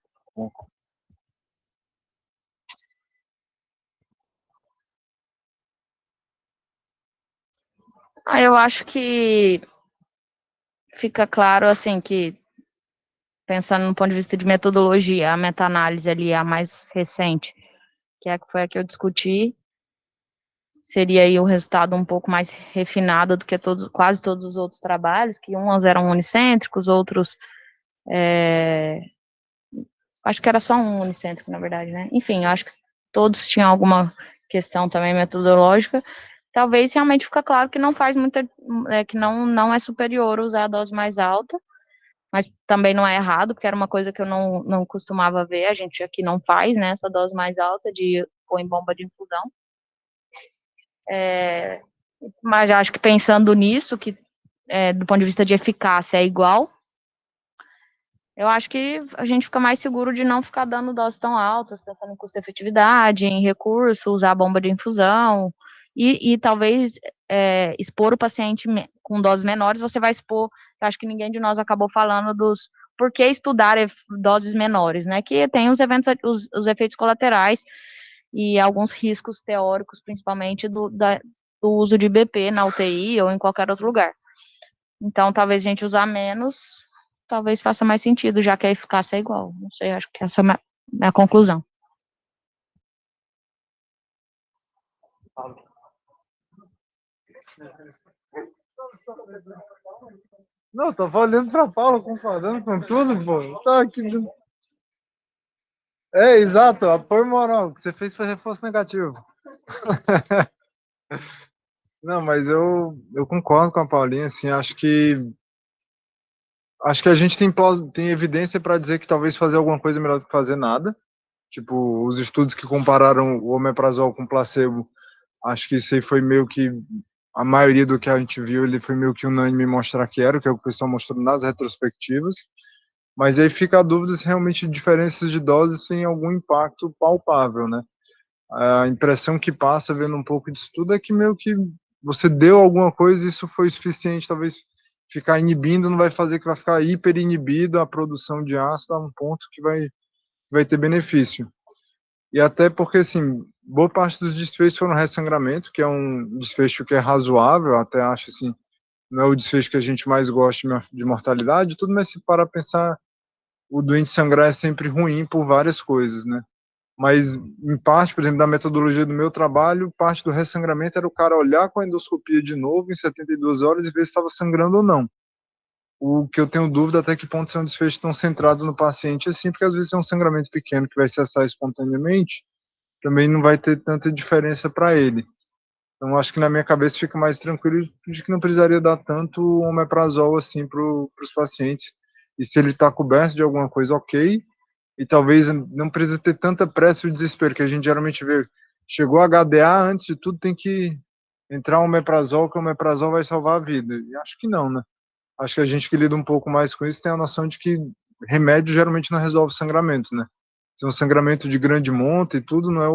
Eu acho que fica claro, assim, que pensando no ponto de vista de metodologia, a meta-análise ali, a mais recente, que foi a que eu discuti, seria aí o resultado um pouco mais refinado do que quase todos os outros trabalhos, que uns eram unicêntricos, outros acho que era só um unicêntrico, na verdade, né? Enfim, eu acho que todos tinham alguma questão também metodológica. Talvez realmente fica claro que não faz muita, que não é superior usar a dose mais alta, mas também não é errado, porque era uma coisa que eu não costumava ver, a gente aqui não faz, né, essa dose mais alta de pôr em bomba de infusão. Mas acho que pensando nisso, que do ponto de vista de eficácia é igual, eu acho que a gente fica mais seguro de não ficar dando doses tão altas, pensando em custo-efetividade, em recurso, usar a bomba de infusão, e talvez expor o paciente com doses menores, você vai expor, eu acho que ninguém de nós acabou falando dos por que estudar doses menores, né, que tem os efeitos colaterais e alguns riscos teóricos, principalmente do uso de BP na UTI ou em qualquer outro lugar. Então, talvez a gente usar menos, talvez faça mais sentido, já que a eficácia é igual. Não sei, acho que essa é a minha conclusão. Não, tava olhando pra Paula, concordando com tudo, pô. Tá aqui. Exato, apoio moral. O que você fez foi reforço negativo. Não, mas eu concordo com a Paulinha, assim, acho que a gente tem evidência para dizer que talvez fazer alguma coisa é melhor do que fazer nada. Tipo, os estudos que compararam o omeprazol com placebo, acho que isso aí foi meio que a maioria do que a gente viu, ele foi meio que unânime mostrar que era, o que o pessoal mostrou nas retrospectivas. Mas aí fica a dúvida se realmente diferenças de doses têm algum impacto palpável, né? A impressão que passa vendo um pouco disso tudo é que meio que você deu alguma coisa e isso foi suficiente, talvez ficar inibindo não vai fazer que vai ficar hiper inibido a produção de ácido a um ponto que vai ter benefício. E até porque, assim, boa parte dos desfechos foram ressangramento, que é um desfecho que é razoável, até acho assim, não é o desfecho que a gente mais gosta de mortalidade, tudo, mas se parar a pensar, o doente sangrar é sempre ruim por várias coisas, né? Mas, em parte, por exemplo, da metodologia do meu trabalho, parte do ressangramento era o cara olhar com a endoscopia de novo em 72 horas e ver se estava sangrando ou não. O que eu tenho dúvida até que ponto são desfechos tão centrados no paciente assim, porque às vezes é um sangramento pequeno que vai cessar espontaneamente, também não vai ter tanta diferença para ele. Então, acho que na minha cabeça fica mais tranquilo de que não precisaria dar tanto omeprazol assim para os pacientes. E se ele está coberto de alguma coisa, ok. E talvez não precisa ter tanta pressa e desespero, que a gente geralmente vê. Chegou a HDA, antes de tudo tem que entrar um omeprazol, que o omeprazol vai salvar a vida. E acho que não, né? Acho que a gente que lida um pouco mais com isso tem a noção de que remédio geralmente não resolve sangramento, né? Se é um sangramento de grande monta e tudo, não é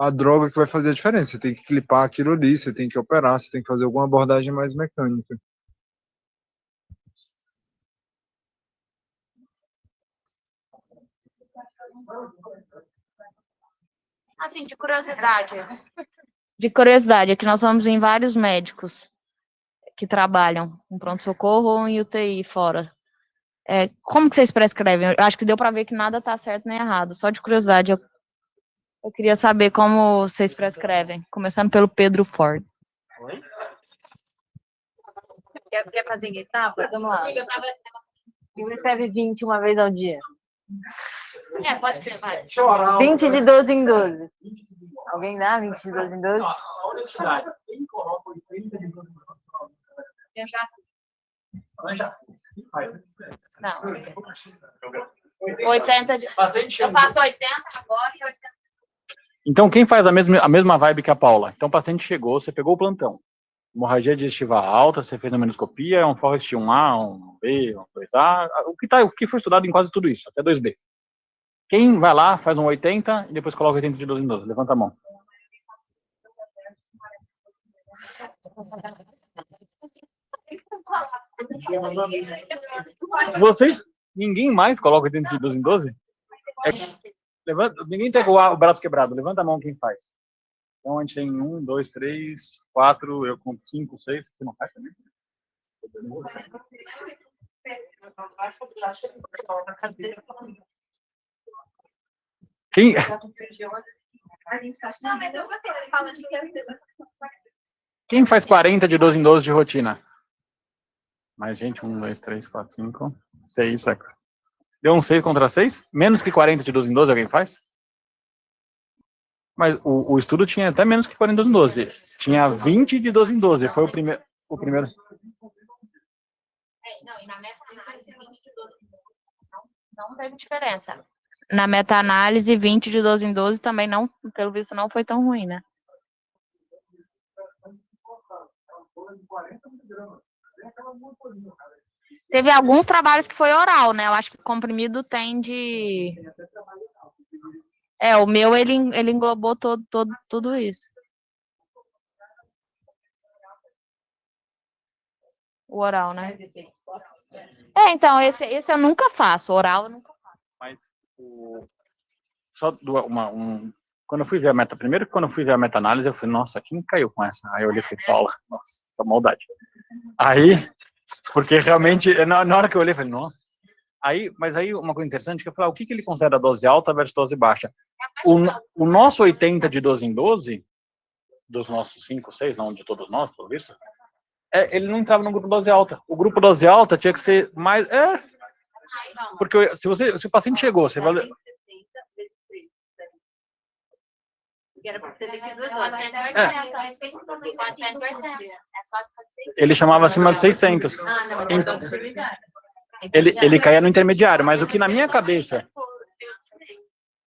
a droga que vai fazer a diferença. Você tem que clipar aquilo ali, você tem que operar, você tem que fazer alguma abordagem mais mecânica. Assim, de curiosidade, é que nós vamos em vários médicos que trabalham em pronto-socorro ou em UTI fora. Como que vocês prescrevem? Eu acho que deu para ver que nada está certo nem errado. Só de curiosidade, eu queria saber como vocês prescrevem, começando pelo Pedro Ford. Quer fazer em etapa? Vamos lá. Amiga, pra você. Se prescreve 20 uma vez ao dia. Pode ser, vai. 20 de 12 em 12. Alguém dá 20 de 12 em 12? Eu já. Não. 80 de... Eu faço 80 agora e 80. Então, quem faz a mesma vibe que a Paula? Então, o paciente chegou, você pegou o plantão. Hemorragia digestiva alta, você fez a endoscopia, é um Forrest 1A, um B, um 2A, o que foi estudado em quase tudo isso, até 2B. Quem vai lá, faz um 80 e depois coloca 80 de 12 em 12? Levanta a mão. Vocês, ninguém mais coloca 80 de 12 em 12? Ninguém tem o braço quebrado, levanta a mão quem faz. Então, a gente tem 1, 2, 3, 4, eu conto 5, 6, você não faz também? Quem? Não, mas eu gostei. Ele fala de que Quem faz 40 de 12 em 12 de rotina? Mais gente, 1, 2, 3, 4, 5, 6, 7. Deu um 6 contra 6? Menos que 40 de 12 em 12 alguém faz? Mas o estudo tinha até menos que 40 de 12 em 12. Tinha 20 de 12 em 12. Foi o primeiro. Não, e na meta-análise, 20 de 12 em 12. Não teve diferença. Na meta-análise, 20 de 12 em 12 também não, pelo visto, não foi tão ruim, né? Teve alguns trabalhos que foi oral, né? Eu acho que o comprimido tem de... o meu, ele englobou tudo isso. O oral, né? Então, esse eu nunca faço. Oral eu nunca faço. Mas quando eu fui ver a meta, primeiro que quando eu fui ver a meta-análise, eu falei, nossa, quem caiu com essa? Aí eu olhei e falei, Paula, nossa, essa maldade. Aí, porque realmente, na hora que eu olhei, eu falei, nossa. Mas aí uma coisa interessante, que eu falei, o que ele considera dose alta versus dose baixa? O nosso 80 de 12 em 12, dos nossos 5, 6, não de todos nós, pelo visto, ele não entrava no grupo dose alta. O grupo dose alta tinha que ser mais... Porque se o paciente chegou, você vai... Ele chamava acima de 600. Ele caía no intermediário, mas o que na minha cabeça...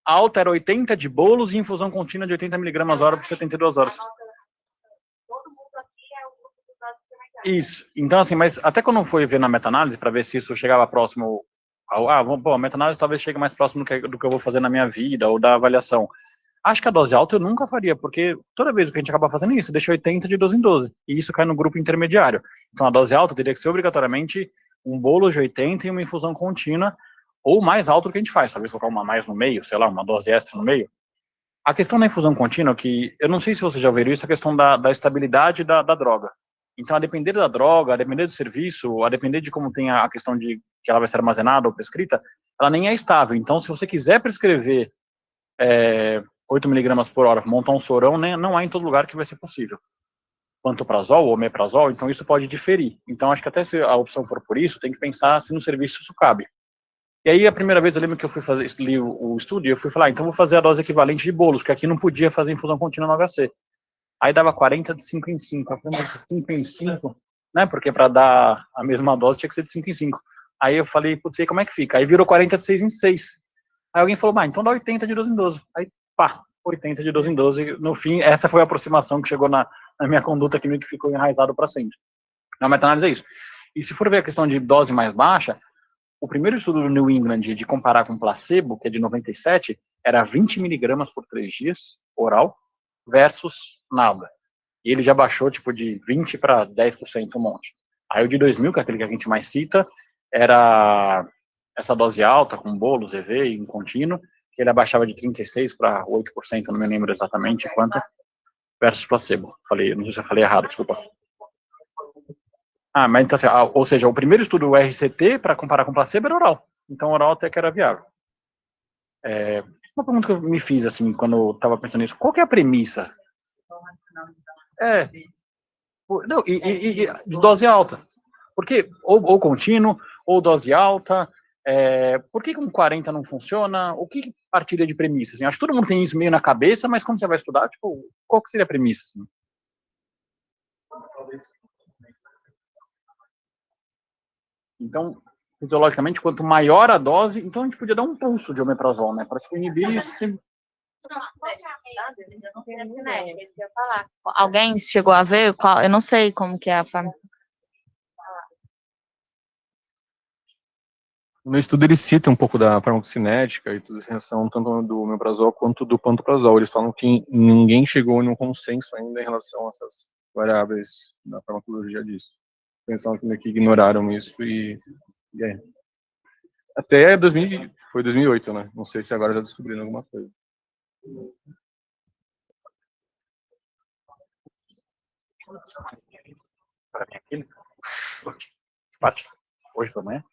Alta era 80 de bolos e infusão contínua de 80 mg hora por 72 horas. Isso. Então, assim, mas até quando eu fui ver na meta-análise, para ver se isso chegava próximo Pô, a meta-análise talvez chegue mais próximo do que eu vou fazer na minha vida, ou da avaliação. Acho que a dose alta eu nunca faria, porque toda vez que a gente acaba fazendo isso, deixa 80 de 12 em 12, e isso cai no grupo intermediário. Então a dose alta teria que ser obrigatoriamente um bolo de 80 e uma infusão contínua, ou mais alto do que a gente faz, talvez colocar uma mais no meio, sei lá, uma dose extra no meio. A questão da infusão contínua, que eu não sei se você já ouviu isso, a questão da estabilidade da droga. Então, a depender da droga, a depender do serviço, a depender de como tem a questão de que ela vai ser armazenada ou prescrita, ela nem é estável. Então, se você quiser prescrever 8 miligramas por hora, montar um sorão, né, não há em todo lugar que vai ser possível. Pantoprazol ou omeprazol, então isso pode diferir. Então, acho que até se a opção for por isso, tem que pensar se no serviço isso cabe. E aí, a primeira vez, eu lembro que eu fui li o estudo, e eu fui falar, então vou fazer a dose equivalente de bolos, porque aqui não podia fazer infusão contínua no HC. Aí dava 40 de 5 em 5. Eu falei, mas 5 em 5, né? Porque para dar a mesma dose tinha que ser de 5 em 5. Aí eu falei, putz, e como é que fica? Aí virou 40 de 6 em 6. Aí alguém falou, então dá 80 de 12 em 12. Aí, pá, 80 de 12 em 12. No fim, essa foi a aproximação que chegou na minha conduta, que meio que ficou enraizado para sempre. Na meta-análise é isso. E se for ver a questão de dose mais baixa, o primeiro estudo do New England de comparar com placebo, que é de 97, era 20 miligramas por 3 dias, oral, versus nada. E ele já baixou, tipo, de 20 para 10% um monte. Aí o de 2000, que é aquele que a gente mais cita, era essa dose alta, com bolos, EV em contínuo, que ele abaixava de 36 para 8%, não me lembro exatamente quanto, versus placebo. Não sei se eu falei errado, desculpa. Mas então, assim, ou seja, o primeiro estudo, o RCT, para comparar com placebo, era oral. Então, oral até que era viável. Uma pergunta que eu me fiz, assim, quando eu estava pensando nisso, qual que é a premissa? Não, de dose alta. Porque, ou contínuo, ou dose alta, por que com 40 não funciona? O que partilha de premissa? Assim, acho que todo mundo tem isso meio na cabeça, mas quando você vai estudar, tipo, qual que seria a premissa? Assim? Então, fisiologicamente, quanto maior a dose, então a gente podia dar um pulso de omeprazol, né? Para inibir isso. Alguém chegou a ver qual? Eu não sei como que é a forma. No estudo ele cita um pouco da farmacocinética e toda essa relação tanto do omeprazol quanto do pantoprazol. Eles falam que ninguém chegou em um consenso ainda em relação a essas variáveis da farmacologia disso. Pensaram que meio que ignoraram isso e aí. Até 2000, foi 2008, né? Não sei se agora já descobriram alguma coisa. Para mim aqui, hoje também.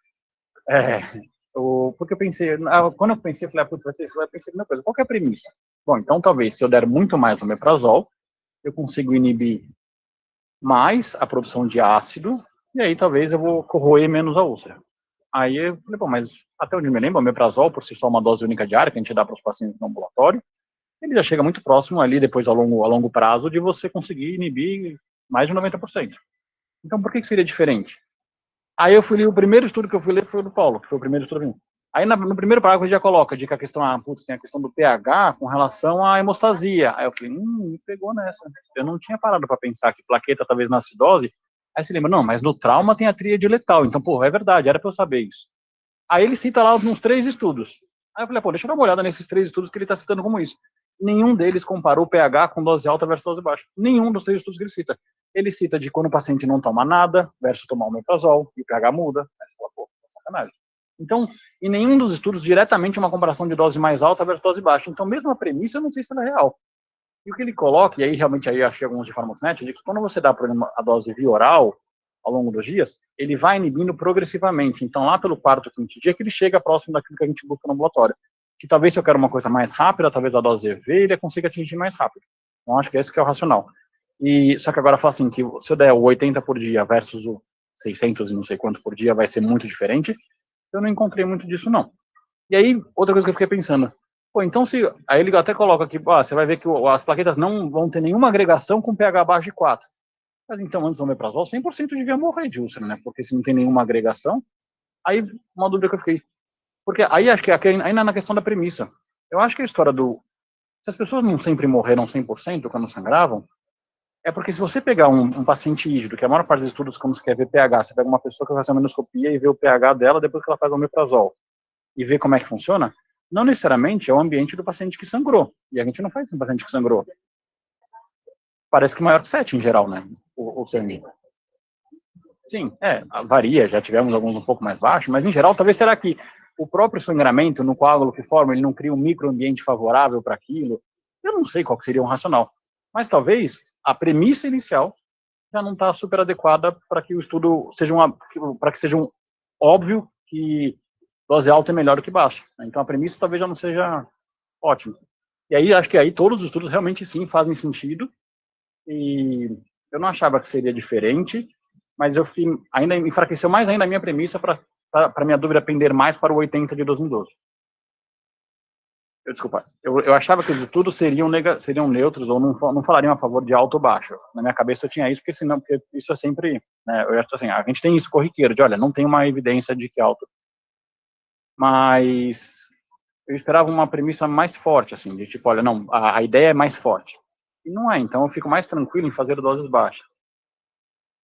Porque eu pensei, quando eu pensei, eu falei, putz, vai ser isso, eu pensei uma coisa, qual que é a premissa? Bom, então talvez se eu der muito mais omeprazol, eu consigo inibir mais a produção de ácido, e aí talvez eu vou corroer menos a úlcera. Aí eu falei, bom, mas até onde me lembro, o omeprazol, por si só uma dose única diária, que a gente dá para os pacientes no ambulatório, ele já chega muito próximo ali, depois a longo prazo, de você conseguir inibir mais de 90%. Então, por que seria diferente? Aí eu fui ler, o primeiro estudo que eu fui ler foi o do Paulo, que foi o primeiro estudo. Aí no primeiro parágrafo ele já coloca de que a questão, tem a questão do pH com relação à hemostasia. Aí eu falei, me pegou nessa. Eu não tinha parado para pensar que plaqueta talvez na acidose. Aí você lembra, não, mas no trauma tem a tríade letal. Então, é verdade, era para eu saber isso. Aí ele cita lá uns 3 estudos. Aí eu falei, deixa eu dar uma olhada nesses 3 estudos que ele está citando como isso. Nenhum deles comparou pH com dose alta versus dose baixa. Nenhum dos 3 estudos que ele cita. Ele cita de quando o paciente não toma nada versus tomar omeprazol, e o pH muda. Aí você fala, sacanagem. Então, em nenhum dos estudos, diretamente uma comparação de dose mais alta versus dose baixa. Então, mesmo a premissa, eu não sei se ela é real. E o que ele coloca, e aí realmente aí achei alguns de farmacocinética, de que quando você dá, por exemplo, a dose via oral, ao longo dos dias, ele vai inibindo progressivamente. Então, lá pelo 4º, 5º dia, que ele chega próximo daquilo que a gente busca no ambulatório. Que talvez se eu quero uma coisa mais rápida, talvez a dose EV, ele consiga atingir mais rápido. Então, acho que esse que é o racional. Só que agora fala assim, que se eu der o 80 por dia versus o 600 e não sei quanto por dia, vai ser muito diferente. Eu não encontrei muito disso, não. E aí, outra coisa que eu fiquei pensando, então se... Aí ele até coloca aqui, você vai ver que as plaquetas não vão ter nenhuma agregação com pH abaixo de 4. Mas então, antes do omeprazol, 100% devia morrer de úlcera, né? Porque se não tem nenhuma agregação, aí uma dúvida que eu fiquei. Porque aí acho que ainda na questão da premissa. Eu acho que a história se as pessoas não sempre morreram 100% quando sangravam, É porque se você pegar um paciente híbrido, que a maior parte dos estudos, como você quer ver pH, você pega uma pessoa que vai fazer uma endoscopia e vê o pH dela depois que ela faz o omeprazol, e vê como é que funciona, não necessariamente é o ambiente do paciente que sangrou. E a gente não faz isso no paciente que sangrou. Parece que maior que 7 em geral, né? O sangue. Sim, varia, já tivemos alguns um pouco mais baixos, mas em geral, talvez será que o próprio sangramento no coágulo que forma, ele não cria um microambiente favorável para aquilo? Eu não sei qual que seria um racional. Mas talvez a premissa inicial já não está super adequada para que o estudo seja para que seja óbvio que dose alta é melhor do que baixa. Então a premissa talvez já não seja ótima. E aí acho que aí todos os estudos realmente sim fazem sentido. E eu não achava que seria diferente, mas eu fiquei, ainda enfraqueceu mais ainda a minha premissa para minha dúvida pender mais para o 80 de 12 em 12. Desculpa, eu achava que os estudos seriam neutros ou não falariam a favor de alto ou baixo. Na minha cabeça eu tinha isso, porque isso é sempre, né, eu acho assim, a gente tem isso corriqueiro, de olha, não tem uma evidência de que alto. Mas eu esperava uma premissa mais forte, assim, de tipo, olha, não, a ideia é mais forte. E não é, então eu fico mais tranquilo em fazer doses baixas.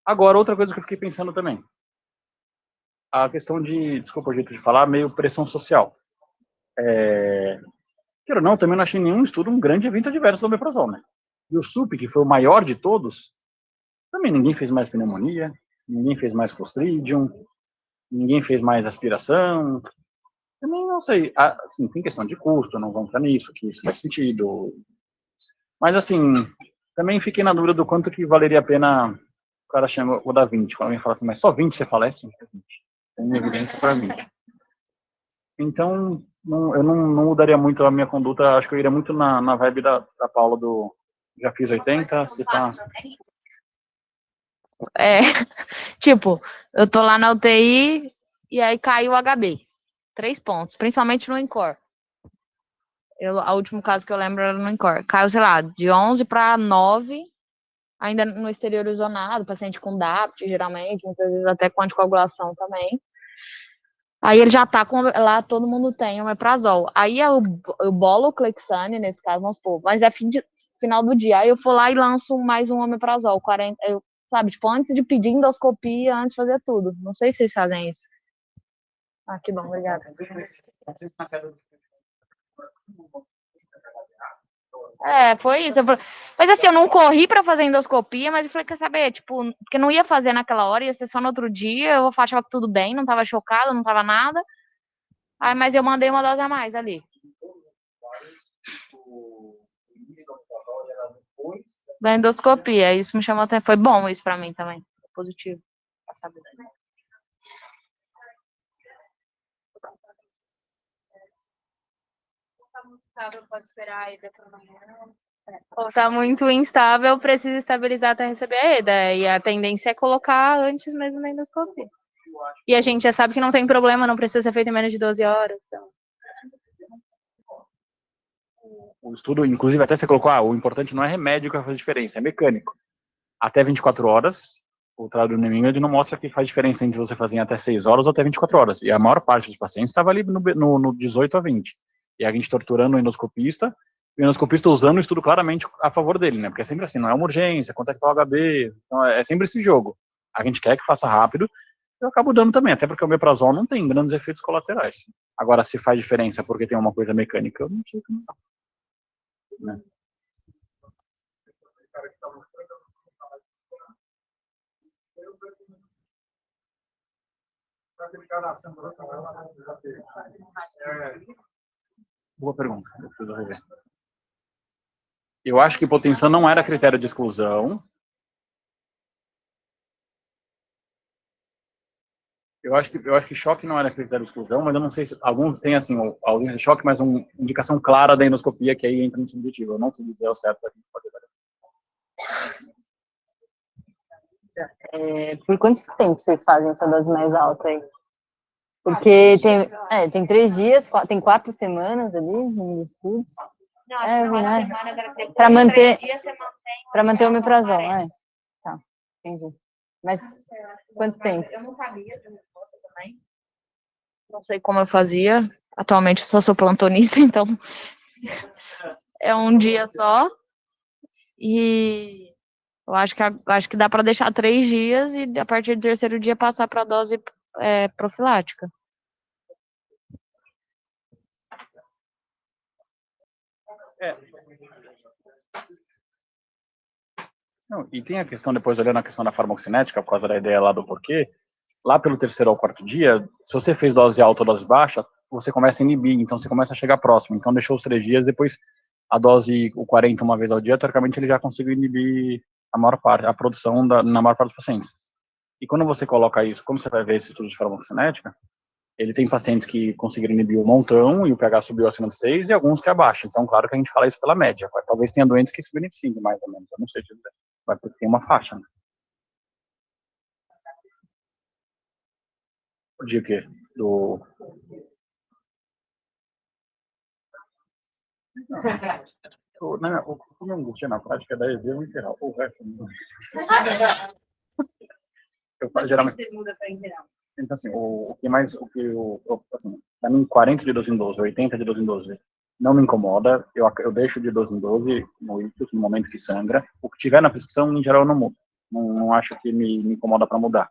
Agora, outra coisa que eu fiquei pensando também, a questão de, desculpa o jeito de falar, meio pressão social. Quero não, também não achei nenhum estudo um grande evento adverso do omeprazol, né? E o SUP, que foi o maior de todos, também ninguém fez mais pneumonia, ninguém fez mais Clostridium, ninguém fez mais aspiração. Também não sei, assim, tem questão de custo, não vamos entrar nisso, que isso faz sentido. Mas assim, também fiquei na dúvida do quanto que valeria a pena o cara chama o da 20. Quando alguém fala assim, mas só 20 você fala, sim, 20. Tem evidência para 20. Então, eu não mudaria muito a minha conduta, acho que eu iria muito na vibe da Paula do já fiz 80, se tá... Tipo, eu tô lá na UTI e aí caiu o HB. 3 pontos, principalmente no INCOR. O último caso que eu lembro era no INCOR. Caiu, sei lá, de 11 para 9, ainda no exteriorizonado, paciente com DAPT, geralmente, muitas vezes até com anticoagulação também. Aí ele já tá com, lá todo mundo tem omeprazol. Aí eu bolo o Clexane, nesse caso, vamos supor, mas é final do dia. Aí eu vou lá e lanço mais um omeprazol, 40, sabe, tipo, antes de pedir endoscopia, antes de fazer tudo. Não sei se vocês fazem isso. Ah, que bom, obrigada. Foi isso. Mas assim, eu não corri pra fazer endoscopia, mas eu falei, quer saber, tipo, porque não ia fazer naquela hora, ia ser só no outro dia, eu achava que tudo bem, não tava chocada, não tava nada. Aí, mas eu mandei uma dose a mais ali. Da endoscopia, isso me chamou até, foi bom isso pra mim também, positivo. Pra saber. Pode esperar aí depois da manhã. Ou tá muito instável, precisa estabilizar até receber a EDA. E a tendência é colocar antes mesmo da endoscopia. E a gente já sabe que não tem problema, não precisa ser feito em menos de 12 horas. Então. O estudo, inclusive, até você colocou, o importante não é remédio que vai fazer diferença, é mecânico. Até 24 horas, o trabalho do New England não mostra que faz diferença entre você fazer em até 6 horas ou até 24 horas. E a maior parte dos pacientes estava ali no 18 a 20. E a gente torturando o endoscopista usando o estudo claramente a favor dele, né? Porque é sempre assim, não é uma urgência, quanto é que tá o HB, então é sempre esse jogo. A gente quer que faça rápido, eu acabo dando também, até porque o omeprazol não tem grandes efeitos colaterais. Agora, se faz diferença porque tem uma coisa mecânica, eu não sei como tá. Né? Boa pergunta, eu preciso rever. Eu acho que hipotensão não era critério de exclusão. Eu acho que choque não era critério de exclusão, mas eu não sei se alguns têm assim, ausência de choque, mas uma indicação clara da endoscopia que aí entra no subjetivo. Eu não sei dizer o certo aqui. Por quanto tempo vocês fazem essa dose mais alta aí? Porque tem 3 dias, tem 4 semanas ali nos estudos. Para manter o omeprazol, Tá, entendi. Mas quanto tempo? Eu não sabia de resposta também. Não sei como eu fazia. Atualmente eu só sou plantonista, então é um dia só. E Eu acho que dá para deixar 3 dias e a partir do terceiro dia passar para a dose profilática. Não, e tem a questão, depois olhando a questão da farmacocinética, por causa da ideia lá do porquê, lá pelo terceiro ao quarto dia, se você fez dose alta ou dose baixa, você começa a inibir, então você começa a chegar próximo. Então deixou os 3 dias, depois a dose, o 40 uma vez ao dia, teoricamente ele já conseguiu inibir a maior parte, a produção na maior parte dos pacientes. E quando você coloca isso, como você vai ver esse estudo de farmacocinética, ele tem pacientes que conseguiram inibir um montão e o pH subiu acima de 6 e alguns que abaixo. Então, claro que a gente fala isso pela média. Talvez tenha doentes que se beneficiem mais ou menos, eu não sei dizer. Vai porque tem uma faixa, né? De quê? O que me angustia na prática é da EV e integral. O resto não. Eu falo, geralmente. Você muda para integral. Então, assim, assim, pra mim, 40 de 12 em 12, 80 de 12 em 12, não me incomoda. Eu deixo de 12 em 12 no momento que sangra. O que tiver na prescrição, em geral, eu não mudo. Não acho que me incomoda para mudar.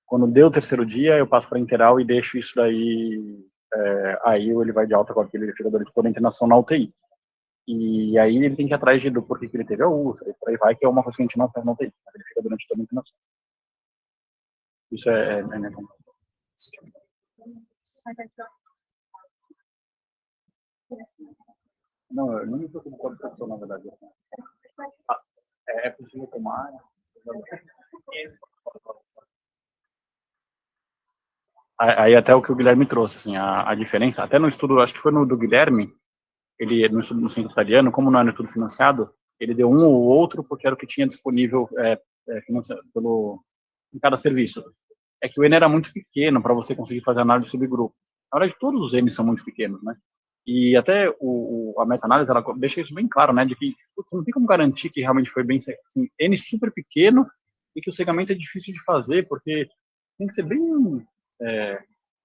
Quando deu o terceiro dia, eu passo para integral e deixo isso daí. Aí ele vai de alta com aquele refrigerador de toda a internação na UTI. E aí ele tem que ir atrás do porquê que ele teve a úlcera, e por aí vai, que é uma coisa que a gente não faz na UTI. Ele fica durante toda a internação. Isso é minha conta. Não, eu não me preocupo com a absorção, na verdade. É possível tomar. Aí até o que o Guilherme trouxe, assim, a diferença, até no estudo, acho que foi no do Guilherme, ele, no estudo no centro italiano, como não era estudo financiado, ele deu um ou outro porque era o que tinha disponível em cada serviço. É que o N era muito pequeno para você conseguir fazer análise de subgrupo. Na verdade, todos os N são muito pequenos, né? E até a meta-análise, ela deixa isso bem claro, né? De que você não tem como garantir que realmente foi bem, assim, N super pequeno e que o cegamento é difícil de fazer, porque tem que ser bem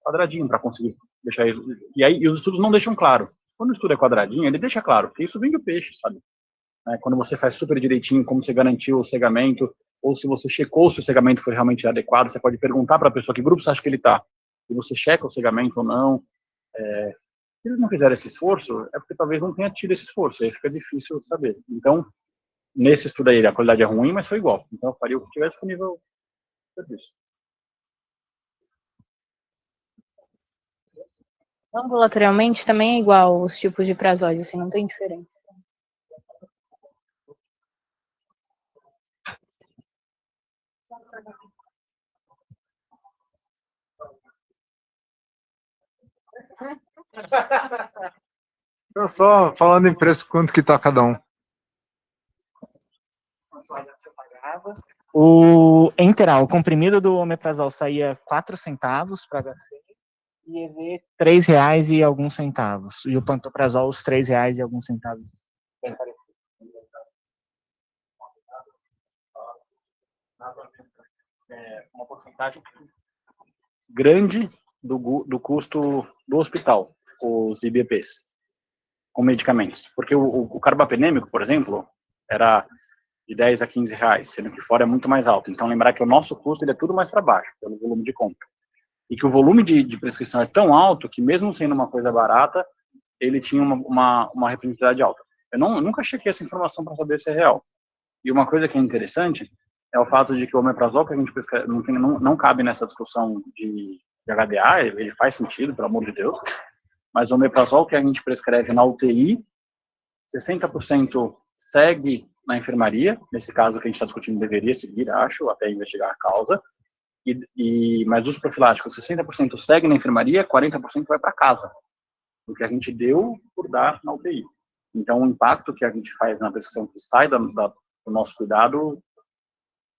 quadradinho para conseguir deixar isso. E os estudos não deixam claro. Quando o estudo é quadradinho, ele deixa claro, porque isso vem do peixe, sabe? Quando você faz super direitinho, como você garantiu o cegamento, ou se você checou se o cegamento foi realmente adequado, você pode perguntar para a pessoa que grupo você acha que ele está, e você checa o cegamento ou não. Se eles não fizeram esse esforço, é porque talvez não tenha tido esse esforço, aí fica difícil saber. Então, nesse estudo aí, a qualidade é ruim, mas foi igual. Então, eu faria o que tiver disponível no serviço. Ambulatorialmente também é igual os tipos de prazóide, assim, não tem diferença. Eu só falando em preço, quanto que tá cada um? O Enteral, o comprimido do omeprazol saía 4 centavos para HC e EV R$3 e alguns centavos. E o pantoprazol, os R$3 e alguns centavos. Bem parecido. Uma porcentagem grande do custo do hospital, os IBPs, com medicamentos. Porque o carbapenêmico, por exemplo, era de 10 a 15 reais, sendo que fora é muito mais alto. Então, lembrar que o nosso custo ele é tudo mais para baixo, pelo volume de compra. E que o volume de prescrição é tão alto que, mesmo sendo uma coisa barata, ele tinha uma representatividade alta. Eu nunca chequei essa informação para saber se é real. E uma coisa que é interessante é o fato de que o omeprazol que a gente prescreve, não cabe nessa discussão de HDA, ele faz sentido, pelo amor de Deus, mas o omeprazol que a gente prescreve na UTI, 60% segue na enfermaria, nesse caso que a gente está discutindo deveria seguir, acho, até investigar a causa, mas os profiláticos, 60% segue na enfermaria, 40% vai para casa, do que a gente deu por dar na UTI. Então, o impacto que a gente faz na prescrição que sai do nosso cuidado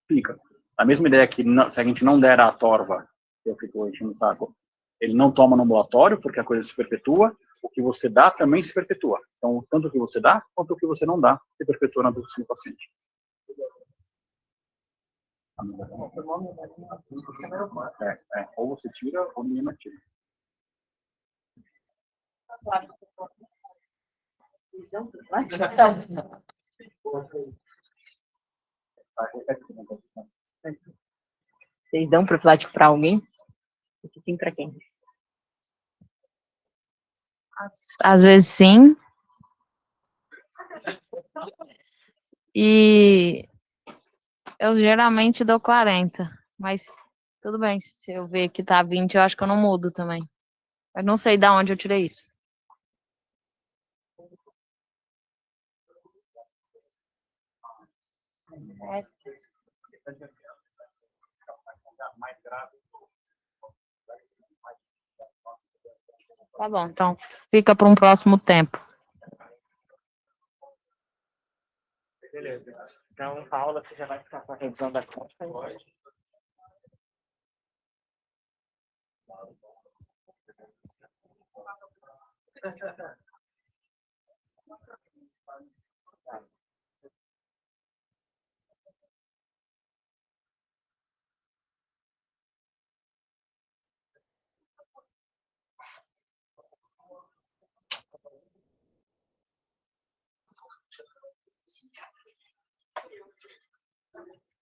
fica. A mesma ideia que se a gente não der a torva, que eu fico enchendo o saco, ele não toma no ambulatório, porque a coisa se perpetua, o que você dá também se perpetua. Então, tanto o que você dá, quanto o que você não dá, se perpetua na prescrição do paciente. Ou você tira, ou ninguém mais tira. Vocês dão profilático para alguém? E se sim, para quem? Às vezes sim. E eu geralmente dou 40, mas tudo bem, se eu ver que tá 20, eu acho que eu não mudo também. Eu não sei de onde eu tirei isso. Tá bom, então fica para um próximo tempo. Beleza. Então, Paula, você já vai ficar com a revisão da conta.